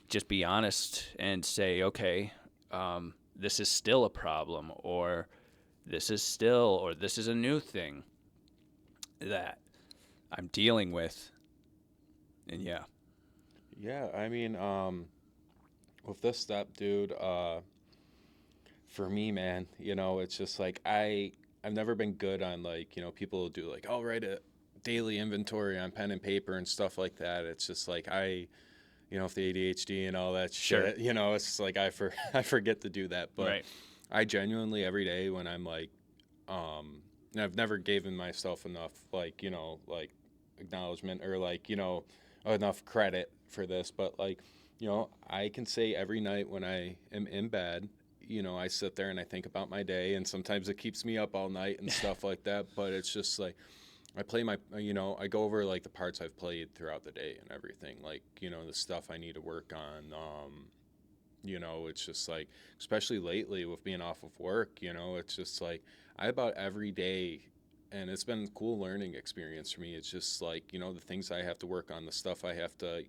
just be honest and say, okay, this is still a problem, or this is a new thing that I'm dealing with. And yeah. Yeah, I mean, with this step, dude, for me, man, it's just like I've never been good on like, people do like, I'll write a daily inventory on pen and paper and stuff like that. It's just like with the ADHD and all that shit, it's just like I forget to do that. But I genuinely every day when I'm like, and I've never given myself enough like, like acknowledgement or like, enough credit for this, but like, I can say every night when I am in bed, I sit there and I think about my day, and sometimes it keeps me up all night and stuff like that. But it's just like, I play I go over like the parts I've played throughout the day and everything, like, the stuff I need to work on. It's just like, especially lately with being off of work, it's just like I about every day, and it's been a cool learning experience for me. It's just like, the things I have to work on, the stuff I have to,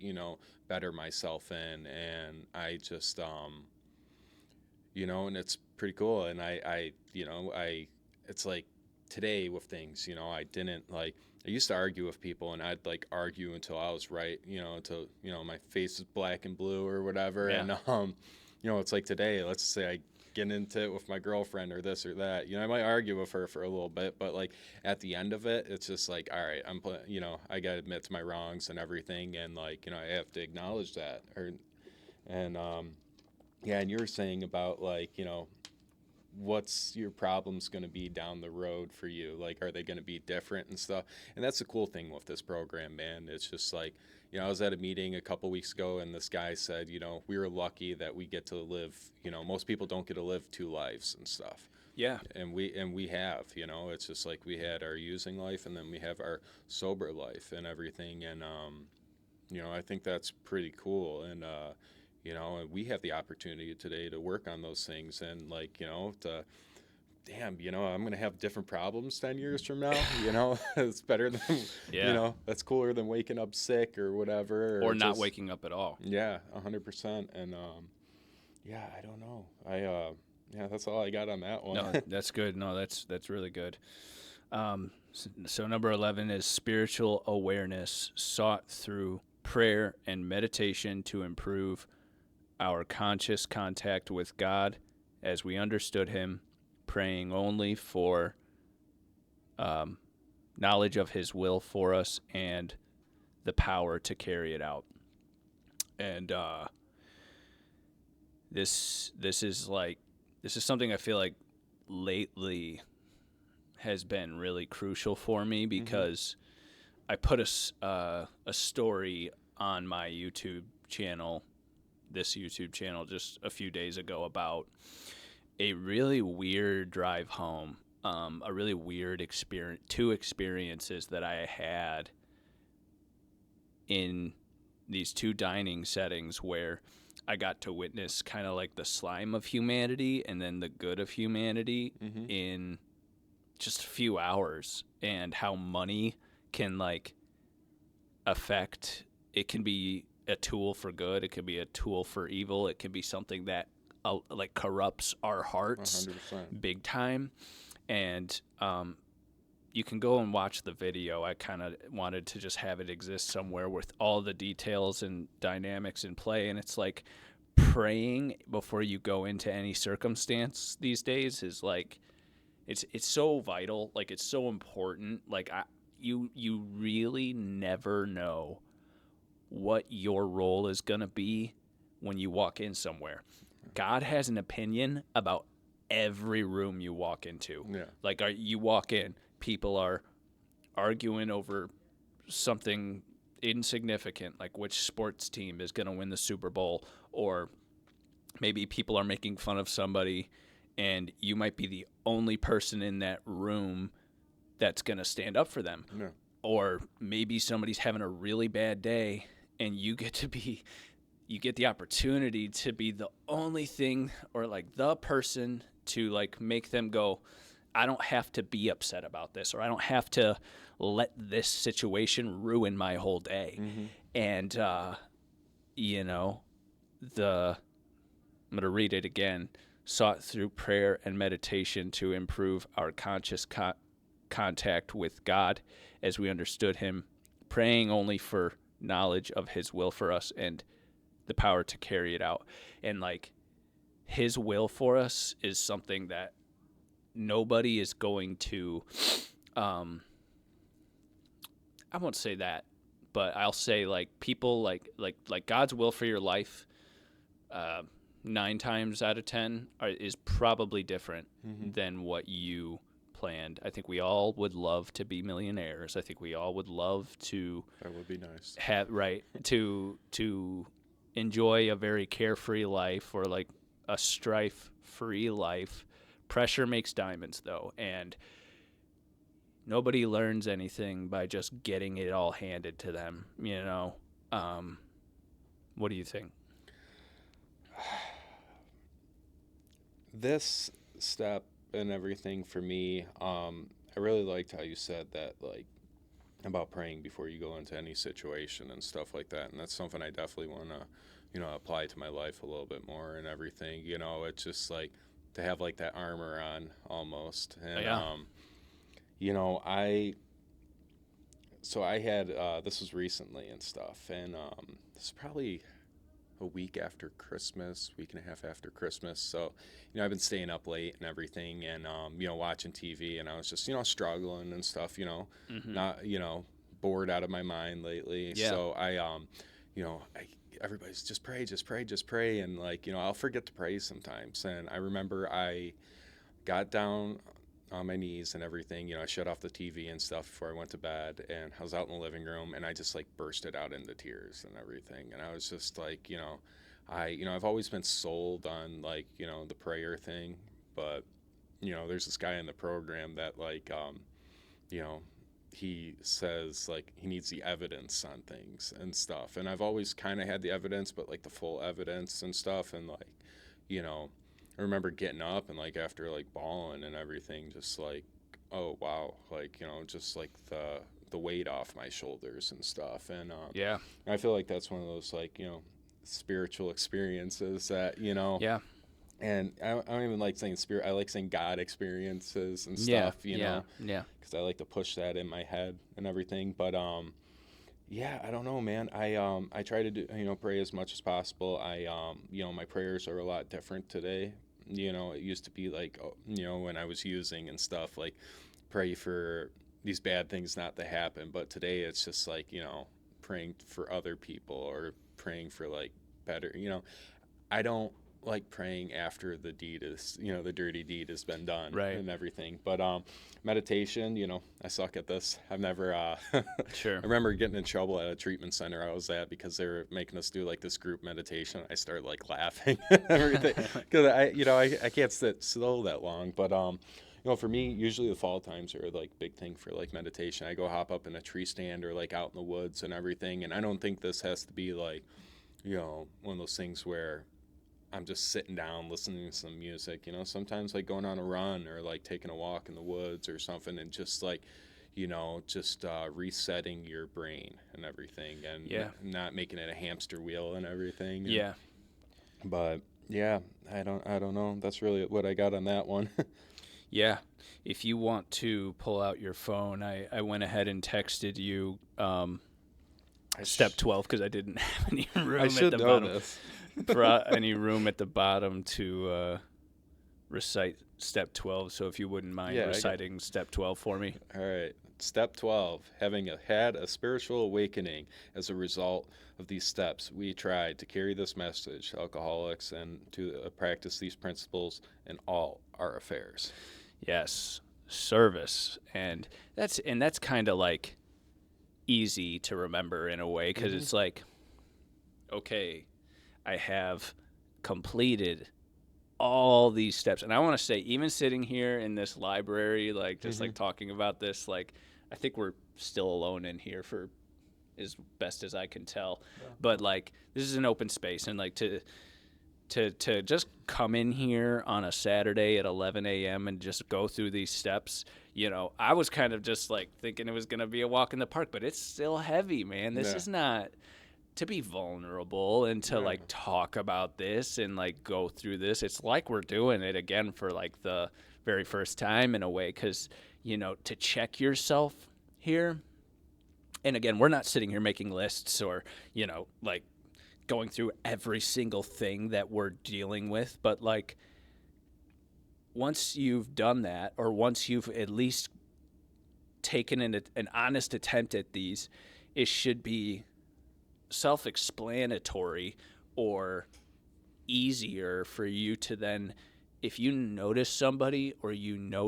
better myself in. And I just, and it's pretty cool. And it's like today with things, I didn't like, I used to argue with people, and I'd like argue until I was right, until, my face is black and blue or whatever. Yeah. And, it's like today, let's say I get into it with my girlfriend or this or that, I might argue with her for a little bit, but like at the end of it, it's just like, all right, I got to admit to my wrongs and everything. And like, I have to acknowledge that. And you were saying about like, what's your problems going to be down the road for you? Like, are they going to be different and stuff? And that's the cool thing with this program, man. It's just like, you know, I was at a meeting a couple weeks ago, and this guy said, you know, we were lucky that we get to live, you know, most people don't get to live 2 lives and stuff. Yeah. And we have, you know, it's just like we had our using life, and then we have our sober life and everything. And, you know, I think that's pretty cool. And, you know, and we have the opportunity today to work on those things, and like, you know, to, damn, you know, I'm going to have different problems 10 years from now, you know, it's better than, Yeah. you know, that's cooler than waking up sick or whatever. Or not just, waking up at all. Yeah, 100%. And, yeah, I don't know. Yeah, that's all I got on that one. No, that's good. No, that's really good. So number 11 is spiritual awareness sought through prayer and meditation to improve our conscious contact with God as we understood him, praying only for knowledge of his will for us and the power to carry it out. And this is something I feel like lately has been really crucial for me, because I put a story on my YouTube channel, this YouTube channel, just a few days ago about a really weird drive home, a really weird experience, 2 experiences that I had in these 2 dining settings where I got to witness kind of like the slime of humanity and then the good of humanity in just a few hours, and how money can like affect, it can be a tool for good, it can be a tool for evil, it can be something that like corrupts our hearts 100%. big time. And you can go and watch the video. I kind of wanted to just have it exist somewhere with all the details and dynamics in play. And it's like praying before you go into any circumstance these days is like, it's so vital. Like, it's so important. Like, you really never know what your role is going to be when you walk in somewhere. God has an opinion about every room you walk into. Yeah. Like, you walk in, people are arguing over something insignificant, like which sports team is going to win the Super Bowl, or maybe people are making fun of somebody, and you might be the only person in that room that's going to stand up for them. Yeah. Or maybe somebody's having a really bad day, and you get the opportunity to be the only thing, or like the person to like make them go, I don't have to be upset about this, or I don't have to let this situation ruin my whole day. And, you know, I'm going to read it again. Sought through prayer and meditation to improve our conscious contact with God as we understood him, praying only for knowledge of his will for us and the power to carry it out. And like, his will for us is something that nobody is going to, I won't say that, but I'll say like people like God's will for your life, 9 times out of 10 is probably different than what you planned. I think we all would love to be millionaires. I think we all would love to, That would be nice. to enjoy a very carefree life, or like a strife-free life. Pressure makes diamonds, though, and nobody learns anything by just getting it all handed to them, you know? What do you think? This step and everything for me, I really liked how you said that, like, about praying before you go into any situation and stuff like that. And that's something I definitely want to, you know, apply to my life a little bit more and everything. You know, it's just like to have like that armor on almost. And, you know, I had, this was recently and stuff. And this is probably a week after Christmas, week and a half after Christmas. So, you know, I've been staying up late and everything, and, you know, watching TV, and I was just, you know, struggling and stuff, you know, not, you know, bored out of my mind lately. Yeah. So I, you know, everybody's just pray. And like, you know, I'll forget to pray sometimes. And I remember I got down on my knees and everything. You know, I shut off the TV and stuff before I went to bed, and I was out in the living room, and I just like bursted out into tears and everything. And I was just like, I've always been sold on like, the prayer thing, but there's this guy in the program that like, you know, he says like he needs the evidence on things and stuff. And I've always kind of had the evidence, but like the full evidence and stuff. And like, I remember getting up and like after like bawling and everything, just like, oh wow, like, just like the weight off my shoulders and stuff. And Yeah. I feel like that's one of those like, spiritual experiences that, Yeah. and I don't even like saying spirit. I like saying God experiences and stuff, Yeah. because I like to push that in my head and everything. But yeah, I don't know, man. I try to do pray as much as possible. My prayers are a lot different today. It used to be like when I was using and stuff, like pray for these bad things not to happen. But today it's just like praying for other people or praying for like better. I don't like praying after the deed is, the dirty deed has been done, Right. and everything. But meditation, I suck at this. I've never. Sure. I remember getting in trouble at a treatment center I was at because they were making us do like this group meditation. I started like laughing and everything because I can't sit still that long. But for me, usually the fall times are like big thing for like meditation. I go hop up in a tree stand or like out in the woods and everything. And I don't think this has to be like, one of those things where I'm just sitting down listening to some music. Sometimes like going on a run or like taking a walk in the woods or something, and just like just resetting your brain and everything, and not making it a hamster wheel and everything. Yeah. But yeah, I don't know. That's really what I got on that one. Yeah. If you want to pull out your phone, I went ahead and texted you step 12 because I didn't have any room at the bottom. For any room at the bottom to recite step 12. So if you wouldn't mind reciting step 12 for me. All right. Step 12, having had a spiritual awakening as a result of these steps, we tried to carry this message to alcoholics and to practice these principles in all our affairs. Yes, service. And that's kind of like easy to remember in a way, because it's like, okay, I have completed all these steps. And I want to say, even sitting here in this library, like just like talking about this, like I think we're still alone in here for as best as I can tell. Yeah. But like this is an open space, and like to just come in here on a Saturday at 11 a.m. and just go through these steps, I was kind of just like thinking it was going to be a walk in the park, but it's still heavy, man. This is not to be vulnerable and to like talk about this and like go through this. It's like we're doing it again for like the very first time in a way, because to check yourself here, and again, we're not sitting here making lists or like going through every single thing that we're dealing with, but like once you've done that, or once you've at least taken an honest attempt at these, it should be self-explanatory or easier for you to then, if you notice somebody or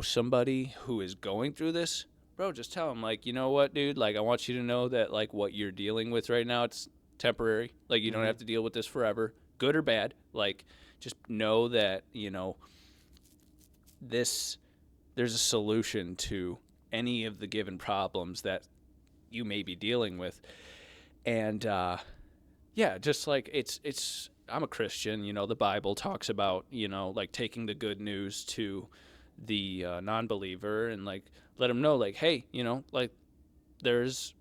somebody who is going through this, bro, just tell them like, you know what, dude, like I want you to know that like what you're dealing with right now, it's temporary. Like you don't have to deal with this forever, good or bad. Like just know that there's a solution to any of the given problems that you may be dealing with. And just like it's I'm a Christian, the Bible talks about, like taking the good news to the non-believer and like let them know like, hey, like there's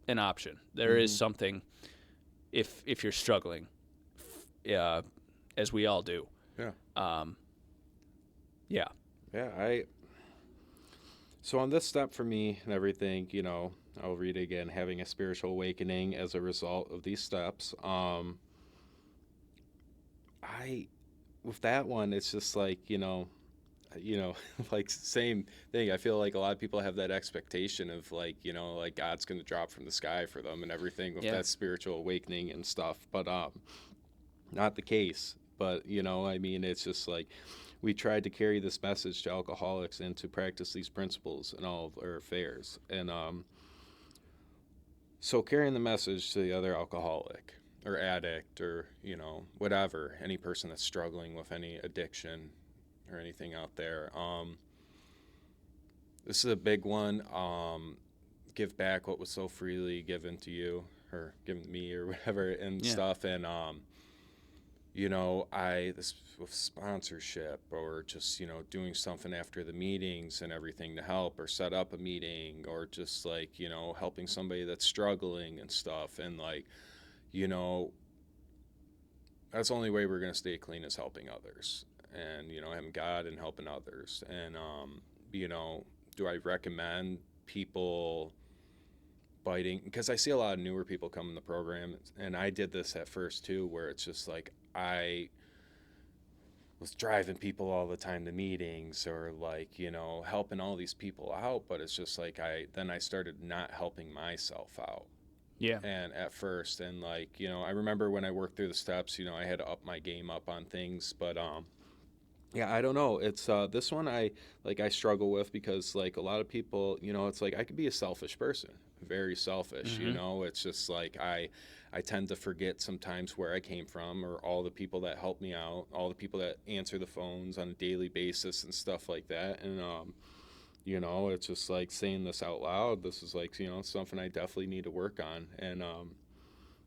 an option. There is something if you're struggling, as we all do. Yeah. So on this step for me and everything, I'll read it again, having a spiritual awakening as a result of these steps. With that one, it's just like, like same thing. I feel like a lot of people have that expectation of like, like God's going to drop from the sky for them and everything with that spiritual awakening and stuff, but not the case. But, it's just like we tried to carry this message to alcoholics and to practice these principles in all of our affairs. And so carrying the message to the other alcoholic or addict or, whatever, any person that's struggling with any addiction or anything out there. This is a big one. Give back what was so freely given to you or given to me or whatever and stuff. And, this with sponsorship or just, doing something after the meetings and everything to help or set up a meeting or just like, helping somebody that's struggling and stuff. And like, that's the only way we're going to stay clean is helping others and, having God and helping others. And, do I recommend people biting? Because I see a lot of newer people come in the program, and I did this at first too, where it's just like I was driving people all the time to meetings or like, helping all these people out, but it's just like I started not helping myself out. Yeah. And at first, and like, I remember when I worked through the steps, I had to up my game up on things, but yeah, I don't know. It's this one I struggle with because like a lot of people, it's like I could be a selfish person, very selfish, It's just like I tend to forget sometimes where I came from or all the people that help me out, all the people that answer the phones on a daily basis and stuff like that. And it's just like saying this out loud. This is like, something I definitely need to work on. And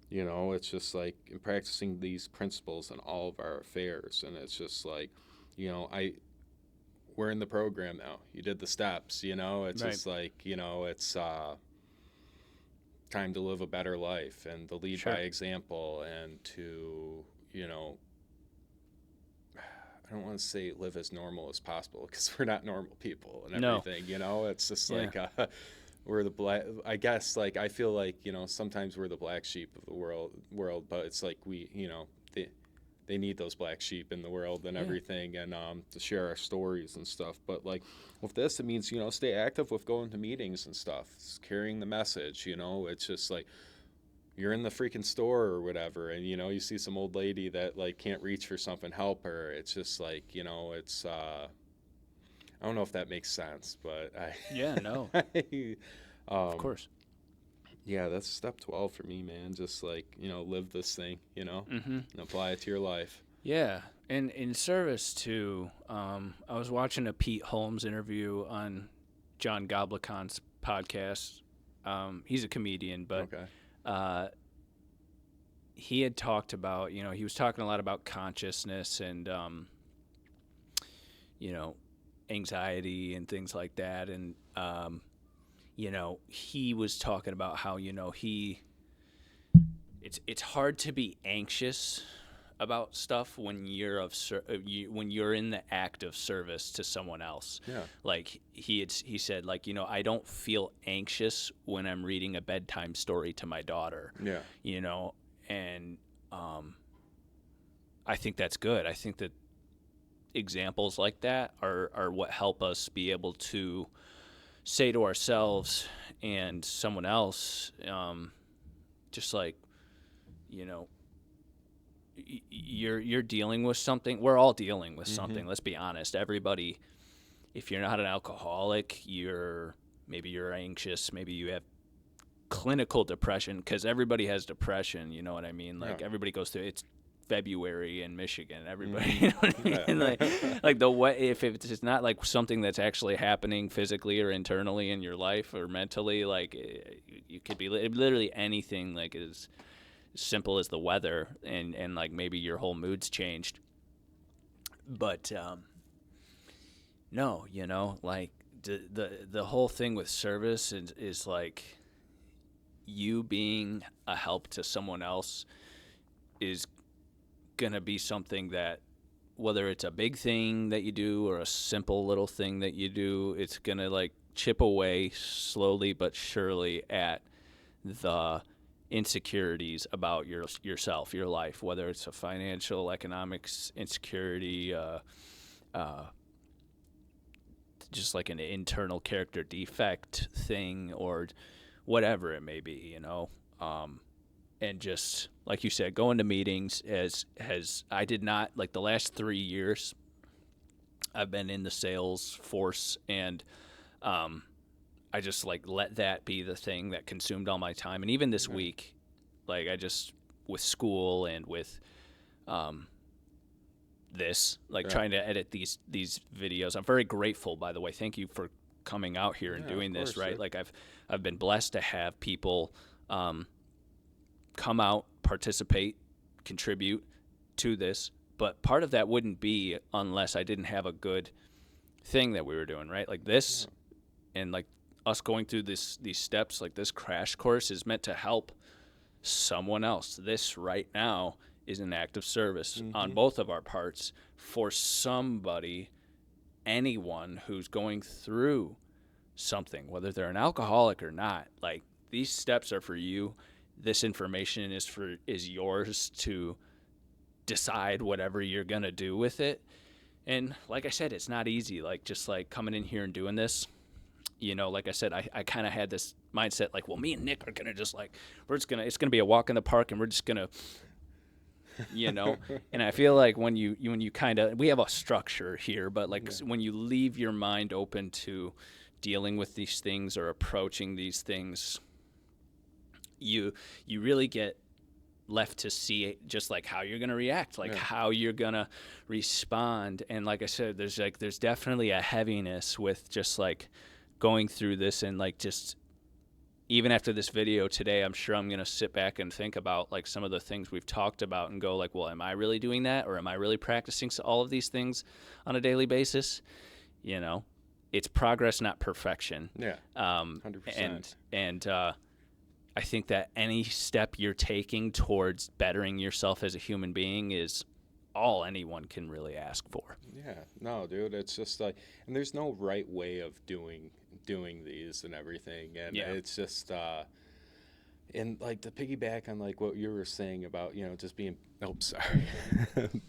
it's just like in practicing these principles in all of our affairs. And it's just like, we're in the program now. You did the steps, it's Right. just like, it's time to live a better life and to lead Sure. by example and to, I don't want to say live as normal as possible because we're not normal people and No. everything, it's just like, we're the black, I guess, like, I feel like, sometimes we're the black sheep of the world, but it's like we, they need those black sheep in the world and everything and to share our stories and stuff. But like with this, it means, stay active with going to meetings and stuff, it's carrying the message, it's just like you're in the freaking store or whatever and, you see some old lady that like can't reach for something, help her. It's just like, it's, I don't know if that makes sense, but No. Of course. Yeah, that's step 12 for me, man. Just like, live this thing, and apply it to your life. Yeah. And in service to, I was watching a Pete Holmes interview on John Goblicon's podcast. He's a comedian, but he had talked about, he was talking a lot about consciousness and, anxiety and things like that. And, he was talking about how, it's hard to be anxious about stuff when you're when you're in the act of service to someone else. Yeah. Like he said, like, I don't feel anxious when I'm reading a bedtime story to my daughter. Yeah. And I think that's good. I think that examples like that are what help us be able to say to ourselves and someone else, just like, you're dealing with something. We're all dealing with something. Let's be honest. Everybody, if you're not an alcoholic, maybe you're anxious. Maybe you have clinical depression, because everybody has depression. You know what I mean? Like everybody goes through. It's February in Michigan. Everybody, you know what I mean? Like the way, if it's not like something that's actually happening physically or internally in your life or mentally, like you could be literally anything. Like as simple as the weather, and like maybe your whole mood's changed. But no, like the whole thing with service is like you being a help to someone else is gonna be something that, whether it's a big thing that you do or a simple little thing that you do, it's gonna like chip away slowly but surely at the insecurities about yourself, your life, whether it's a financial, economics insecurity, just like an internal character defect thing, or whatever it may be, and just like you said, going to meetings I did not, like the last 3 years, I've been in the sales force, and I just like let that be the thing that consumed all my time. And even this week, like I just with school and with this, like trying to edit these videos. I'm very grateful, by the way. Thank you for coming out here and doing this, right? Dude. Like I've been blessed to have people come out, participate, contribute to this. But part of that wouldn't be unless I didn't have a good thing that we were doing, right? Like this and like us going through these steps, like this crash course is meant to help someone else. This right now is an act of service on both of our parts for somebody, anyone who's going through something, whether they're an alcoholic or not. Like these steps are for you. This information is yours to decide whatever you're going to do with it. And like I said, it's not easy. Like just like coming in here and doing this, you know, like I said, I kind of had this mindset like, well, me and Nick are going to just like, it's going to be a walk in the park and we're just going to, you know, and I feel like when you kind of, we have a structure here, but like when you leave your mind open to dealing with these things or approaching these things, you really get left to see just like how you're going to react, like how you're going to respond. And like I said, there's definitely a heaviness with just like going through this, and like just even after this video today, I'm sure I'm going to sit back and think about like some of the things we've talked about and go like, well, am I really doing that? Or am I really practicing all of these things on a daily basis? You know, it's progress, not perfection. Yeah. 100%. And I think that any step you're taking towards bettering yourself as a human being is all anyone can really ask for. Yeah, no, dude, it's just like, and there's no right way of doing these and everything, and it's just and like to piggyback on like what you were saying about, you know, just being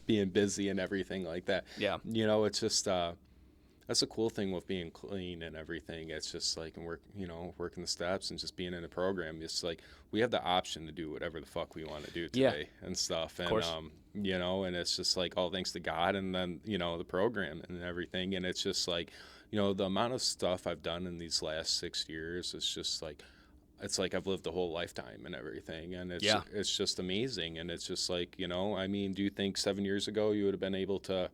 being busy and everything like that. Yeah, you know, it's just that's a cool thing with being clean and everything. It's just like, and working the steps and just being in the program. It's like we have the option to do whatever the fuck we want to do today and stuff. And you know, and it's just like all thanks to God, and then, you know, the program and everything. And it's just like, you know, the amount of stuff I've done in these last 6 years is just like, it's like I've lived a whole lifetime and everything, and it's just amazing. And it's just like, you know, I mean, do you think 7 years ago you would have been able to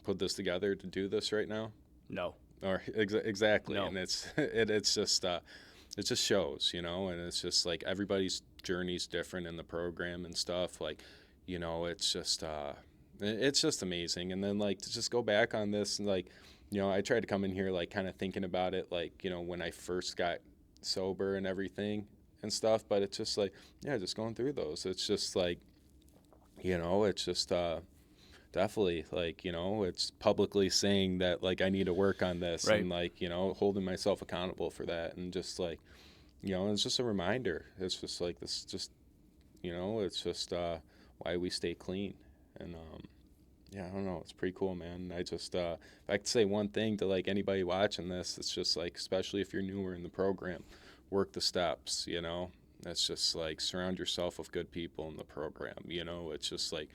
put this together to do this right now? No. Or exactly. No. And it's just it just shows, you know, and it's just like everybody's journey's different in the program and stuff. Like, you know, it's just amazing. And then like to just go back on this, and like, you know, I tried to come in here like kind of thinking about it like, you know, when I first got sober and everything and stuff, but it's just like, yeah, just going through those. It's just like, you know, it's just definitely like, you know, it's publicly saying that like I need to work on this, and like, you know, holding myself accountable for that, and just like, you know, it's just a reminder. It's just like this, just, you know, it's just why we stay clean. And yeah, I don't know, it's pretty cool, man. I just if I could say one thing to like anybody watching this, it's just like, especially if you're newer in the program, work the steps, you know. It's just like surround yourself with good people in the program, you know. It's just like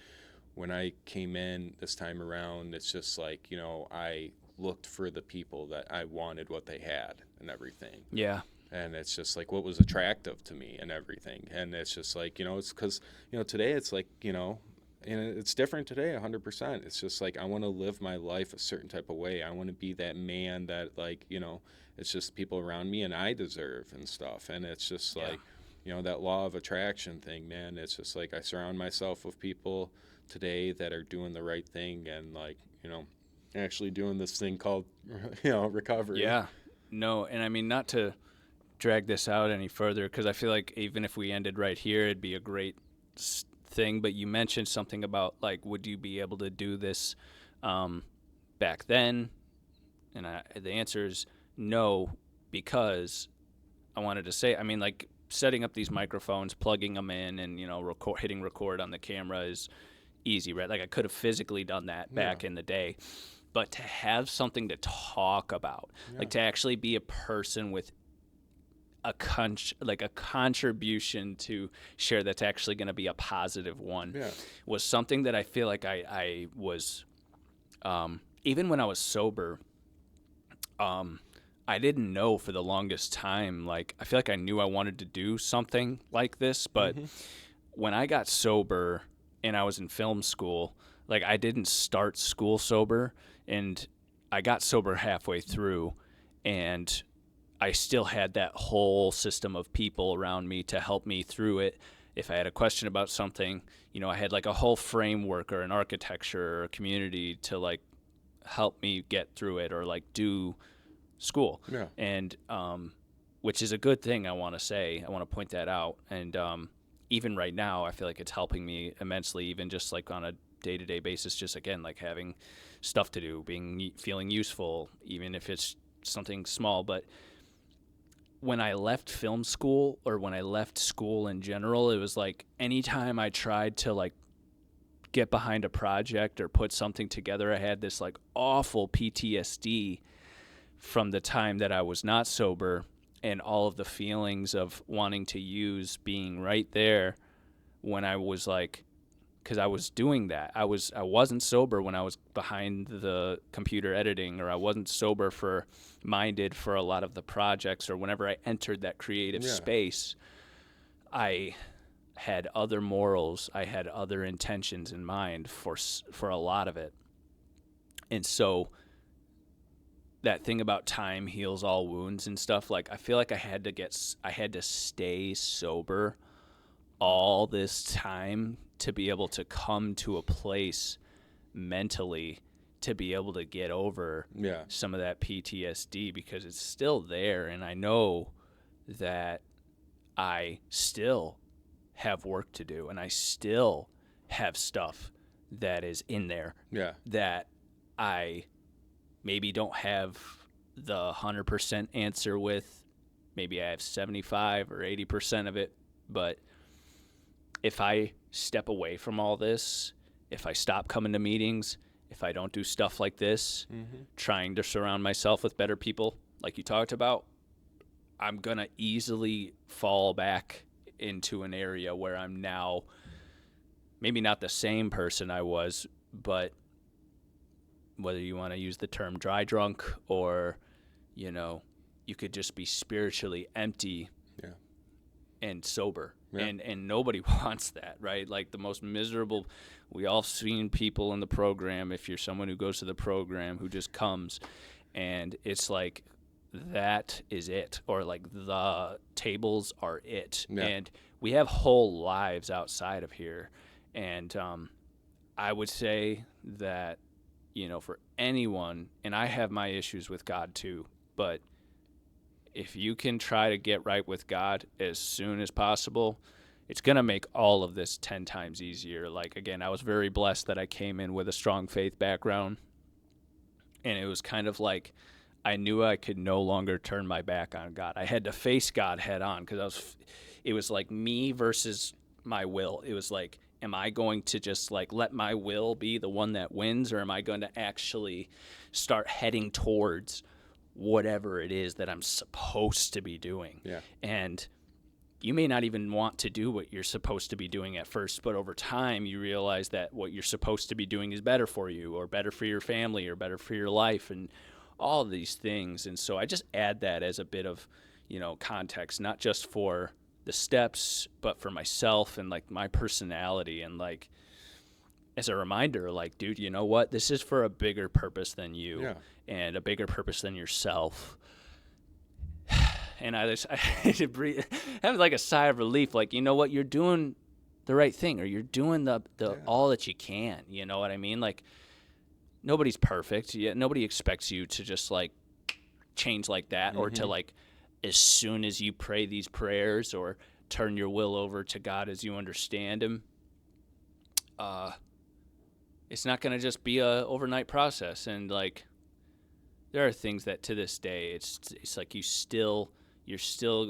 when I came in this time around, it's just like, you know, I looked for the people that I wanted what they had and everything. Yeah. And it's just like what was attractive to me and everything. And it's just like, you know, it's because, you know, today it's like, you know, and it's different today 100%. It's just like I want to live my life a certain type of way. I want to be that man that, like, you know, it's just people around me and I deserve and stuff. And it's just like, you know, that law of attraction thing, man. It's just like I surround myself with people today that are doing the right thing and, like, you know, actually doing this thing called, you know, recovery. Yeah. No, and I mean, not to drag this out any further, because I feel like even if we ended right here, it'd be a great thing. But you mentioned something about, like, would you be able to do this back then? And the answer is no, because I wanted to say, I mean, like, setting up these microphones, plugging them in, and, you know, hitting record on the camera is easy, right? Like, I could have physically done that back in the day. But to have something to talk about, like to actually be a person with a contribution to share that's actually going to be a positive one, was something that I feel like I was even when I was sober, I didn't know for the longest time. Like, I feel like I knew I wanted to do something like this, but when I got sober and I was in film school, like, I didn't start school sober, and I got sober halfway through, and I still had that whole system of people around me to help me through it. If I had a question about something, you know, I had like a whole framework or an architecture or a community to like help me get through it or like do school. Yeah. And which is a good thing, I want to say. I want to point that out. And even right now, I feel like it's helping me immensely, even just like on a day-to-day basis, just again, like having stuff to do, feeling useful, even if it's something small. But when I left film school, or when I left school in general, it was like anytime I tried to like get behind a project or put something together, I had this like awful PTSD from the time that I was not sober, and all of the feelings of wanting to use being right there when I was like, because I was doing that. I wasn't sober when I was behind the computer editing, or I wasn't minded for a lot of the projects, or whenever I entered that creative space, I had other morals, I had other intentions in mind for a lot of it. And so that thing about time heals all wounds and stuff, like I feel like I had to stay sober all this time to be able to come to a place mentally to be able to get over some of that PTSD, because it's still there, and I know that I still have work to do, and I still have stuff that is in there that I maybe don't have the 100% answer with. Maybe I have 75 or 80% of it, but if I step away from all this, if I stop coming to meetings, if I don't do stuff like this, trying to surround myself with better people, like you talked about, I'm going to easily fall back into an area where I'm now maybe not the same person I was, but whether you want to use the term dry drunk, or, you know, you could just be spiritually empty and sober. And nobody wants that, right? Like the most miserable, we all seen people in the program, if you're someone who goes to the program, who just comes, and it's like, that is it, or like the tables are it. And we have whole lives outside of here. And I would say that, you know, for anyone, and I have my issues with God too, but if you can try to get right with God as soon as possible, it's going to make all of this 10 times easier. Like, again, I was very blessed that I came in with a strong faith background, and it was kind of like I knew I could no longer turn my back on God. I had to face God head on, because it was like me versus my will. It was like, am I going to just like let my will be the one that wins, or am I going to actually start heading towards whatever it is that I'm supposed to be doing? And you may not even want to do what you're supposed to be doing at first, but over time you realize that what you're supposed to be doing is better for you, or better for your family, or better for your life, and all of these things. And so I just add that as a bit of, you know, context, not just for the steps, but for myself and like my personality, and like as a reminder, like, dude, you know what? This is for a bigger purpose than you, and a bigger purpose than yourself. And I had to breathe, have like a sigh of relief, like, you know what? You're doing the right thing, or you're doing the all that you can. You know what I mean? Like, nobody's perfect. Nobody expects you to just like change like that, or to like, as soon as you pray these prayers or turn your will over to God as you understand him, it's not going to just be a overnight process. And like, there are things that to this day, it's like you're still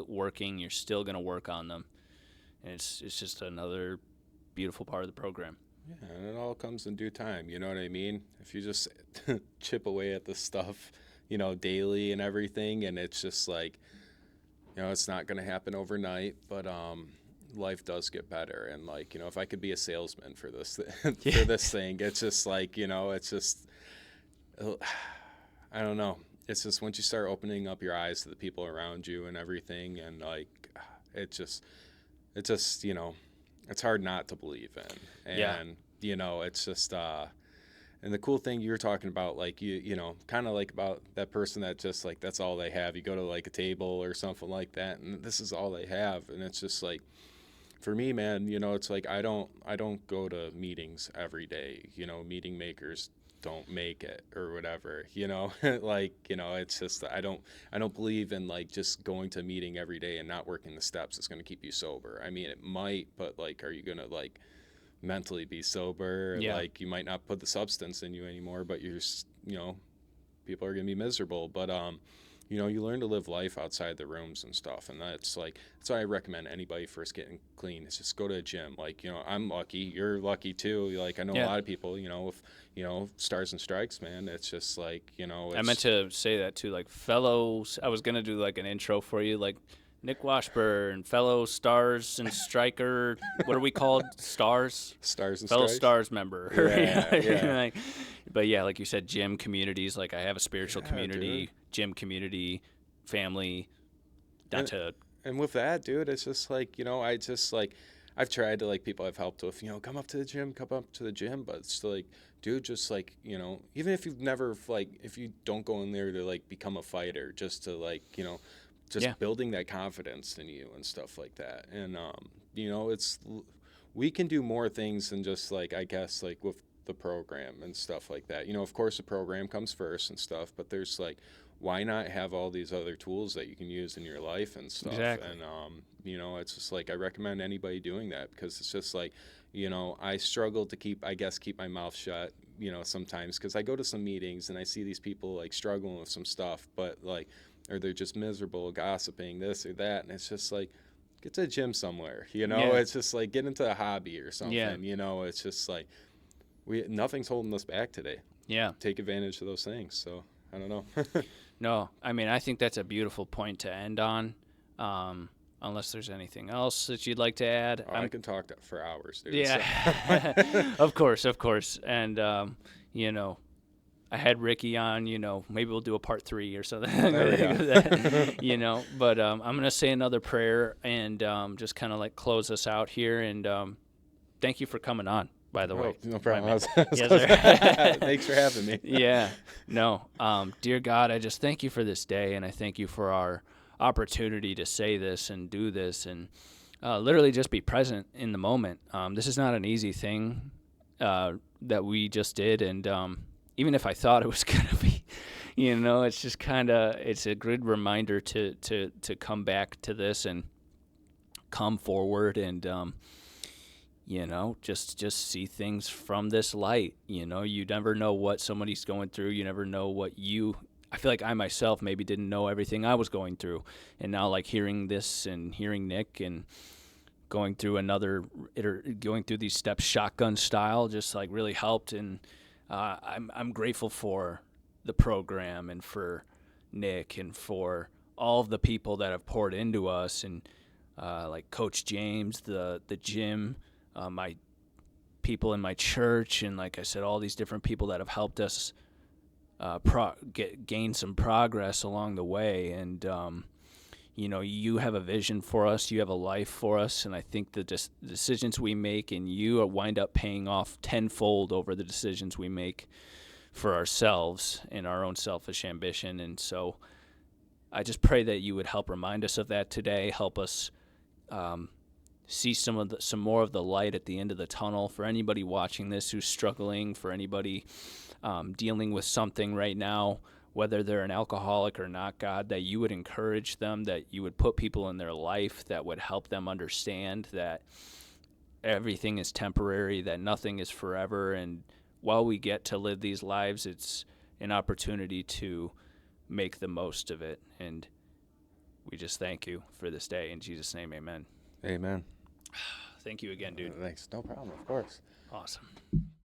working, you're still going to work on them. And it's just another beautiful part of the program. Yeah, and it all comes in due time, you know what I mean? If you just chip away at this stuff, you know, daily and everything, and it's just like, you know, it's not going to happen overnight, but life does get better. And like, you know, if I could be a salesman for this for this thing, it's just like, you know, it's just I don't know. It's just once you start opening up your eyes to the people around you and everything, and like, it just, you know, it's hard not to believe in. Yeah. And, you know, it's just, and the cool thing you were talking about, like, you know, kind of like about that person that just like, that's all they have. You go to like a table or something like that, and this is all they have. And it's just like, for me, man, you know, it's like I don't go to meetings every day. You know, meeting makers don't make it or whatever. You know, like, you know, it's just I don't believe in like just going to a meeting every day and not working the steps. It's going to keep you sober. I mean, it might, but like, are you going to like mentally be sober? Yeah. Like, you might not put the substance in you anymore, but you know, people are going to be miserable. But you know, you learn to live life outside the rooms and stuff, and that's why I recommend anybody first getting clean is just go to a gym. Like, you know, I'm lucky, you're lucky too. Like, I know a Yeah. lot of people, you know, with, you know, stars and strikes, man. It's just like, you know, I meant to say that too, like fellows. I was gonna do like an intro for you, like Nick Washburn, fellow stars and striker. What are we called? Stars. stars and Fellow strikes. stars member. Yeah, yeah. Like, but yeah, like you said, gym communities. Like I have a spiritual Yeah, community, dude. gym community, family. Not And, to. and with that, dude, it's just like, you know, I just like, I've tried to like people I've helped with, you know, come up to the gym, but it's like, dude, just like, you know, even if you've never like, if you don't go in there to like become a fighter, just to like, you know, just Yeah. building that confidence in you and stuff like that. And you know, we can do more things than just like, I guess, like with the program and stuff like that. You know, of course the program comes first and stuff, but there's like, why not have all these other tools that you can use in your life and stuff? Exactly. And you know, it's just like I recommend anybody doing that, because it's just like, you know, I struggle to keep my mouth shut, you know, sometimes, because I go to some meetings and I see these people like struggling with some stuff, but like, or they're just miserable, gossiping this or that, and it's just like, get to the gym somewhere, you know. Yeah. It's just like, get into a hobby or something, Yeah. you know. It's just like, nothing's holding us back today. Yeah. Take advantage of those things. So I don't know. No, I mean, I think that's a beautiful point to end on. Unless there's anything else that you'd like to add. I can talk for hours, dude. Yeah, of course. And, you know, I had Ricky on, you know, maybe we'll do a part 3 or something. There we go. You know, but I'm going to say another prayer and just kind of like close us out here. And thank you for coming on, by the way. No problem. Yes, sir. Thanks for having me. Yeah. No. Dear God, I just thank you for this day, and I thank you for our opportunity to say this and do this and literally just be present in the moment. This is not an easy thing that we just did, and even if I thought it was going to be, you know, it's just kind of, it's a good reminder to come back to this and come forward and you know, just see things from this light. You know, you never know what somebody's going through. You never know what I feel like I myself maybe didn't know everything I was going through. And now like hearing this and hearing Nick and going through going through these steps shotgun style just like really helped. And I'm grateful for the program and for Nick and for all of the people that have poured into us and like Coach James, the gym, my people in my church, and like I said, all these different people that have helped us gain some progress along the way. And you know, you have a vision for us, you have a life for us, and I think the decisions we make and you wind up paying off tenfold over the decisions we make for ourselves and our own selfish ambition. And so I just pray that you would help remind us of that today, help us see some more of the light at the end of the tunnel for anybody watching this who's struggling, for anybody dealing with something right now, whether they're an alcoholic or not, God, that you would encourage them, that you would put people in their life that would help them understand that everything is temporary, that nothing is forever, and while we get to live these lives, it's an opportunity to make the most of it. And we just thank you for this day. In Jesus' name, amen. Amen. Thank you again, dude. Thanks. No problem. Of course. Awesome.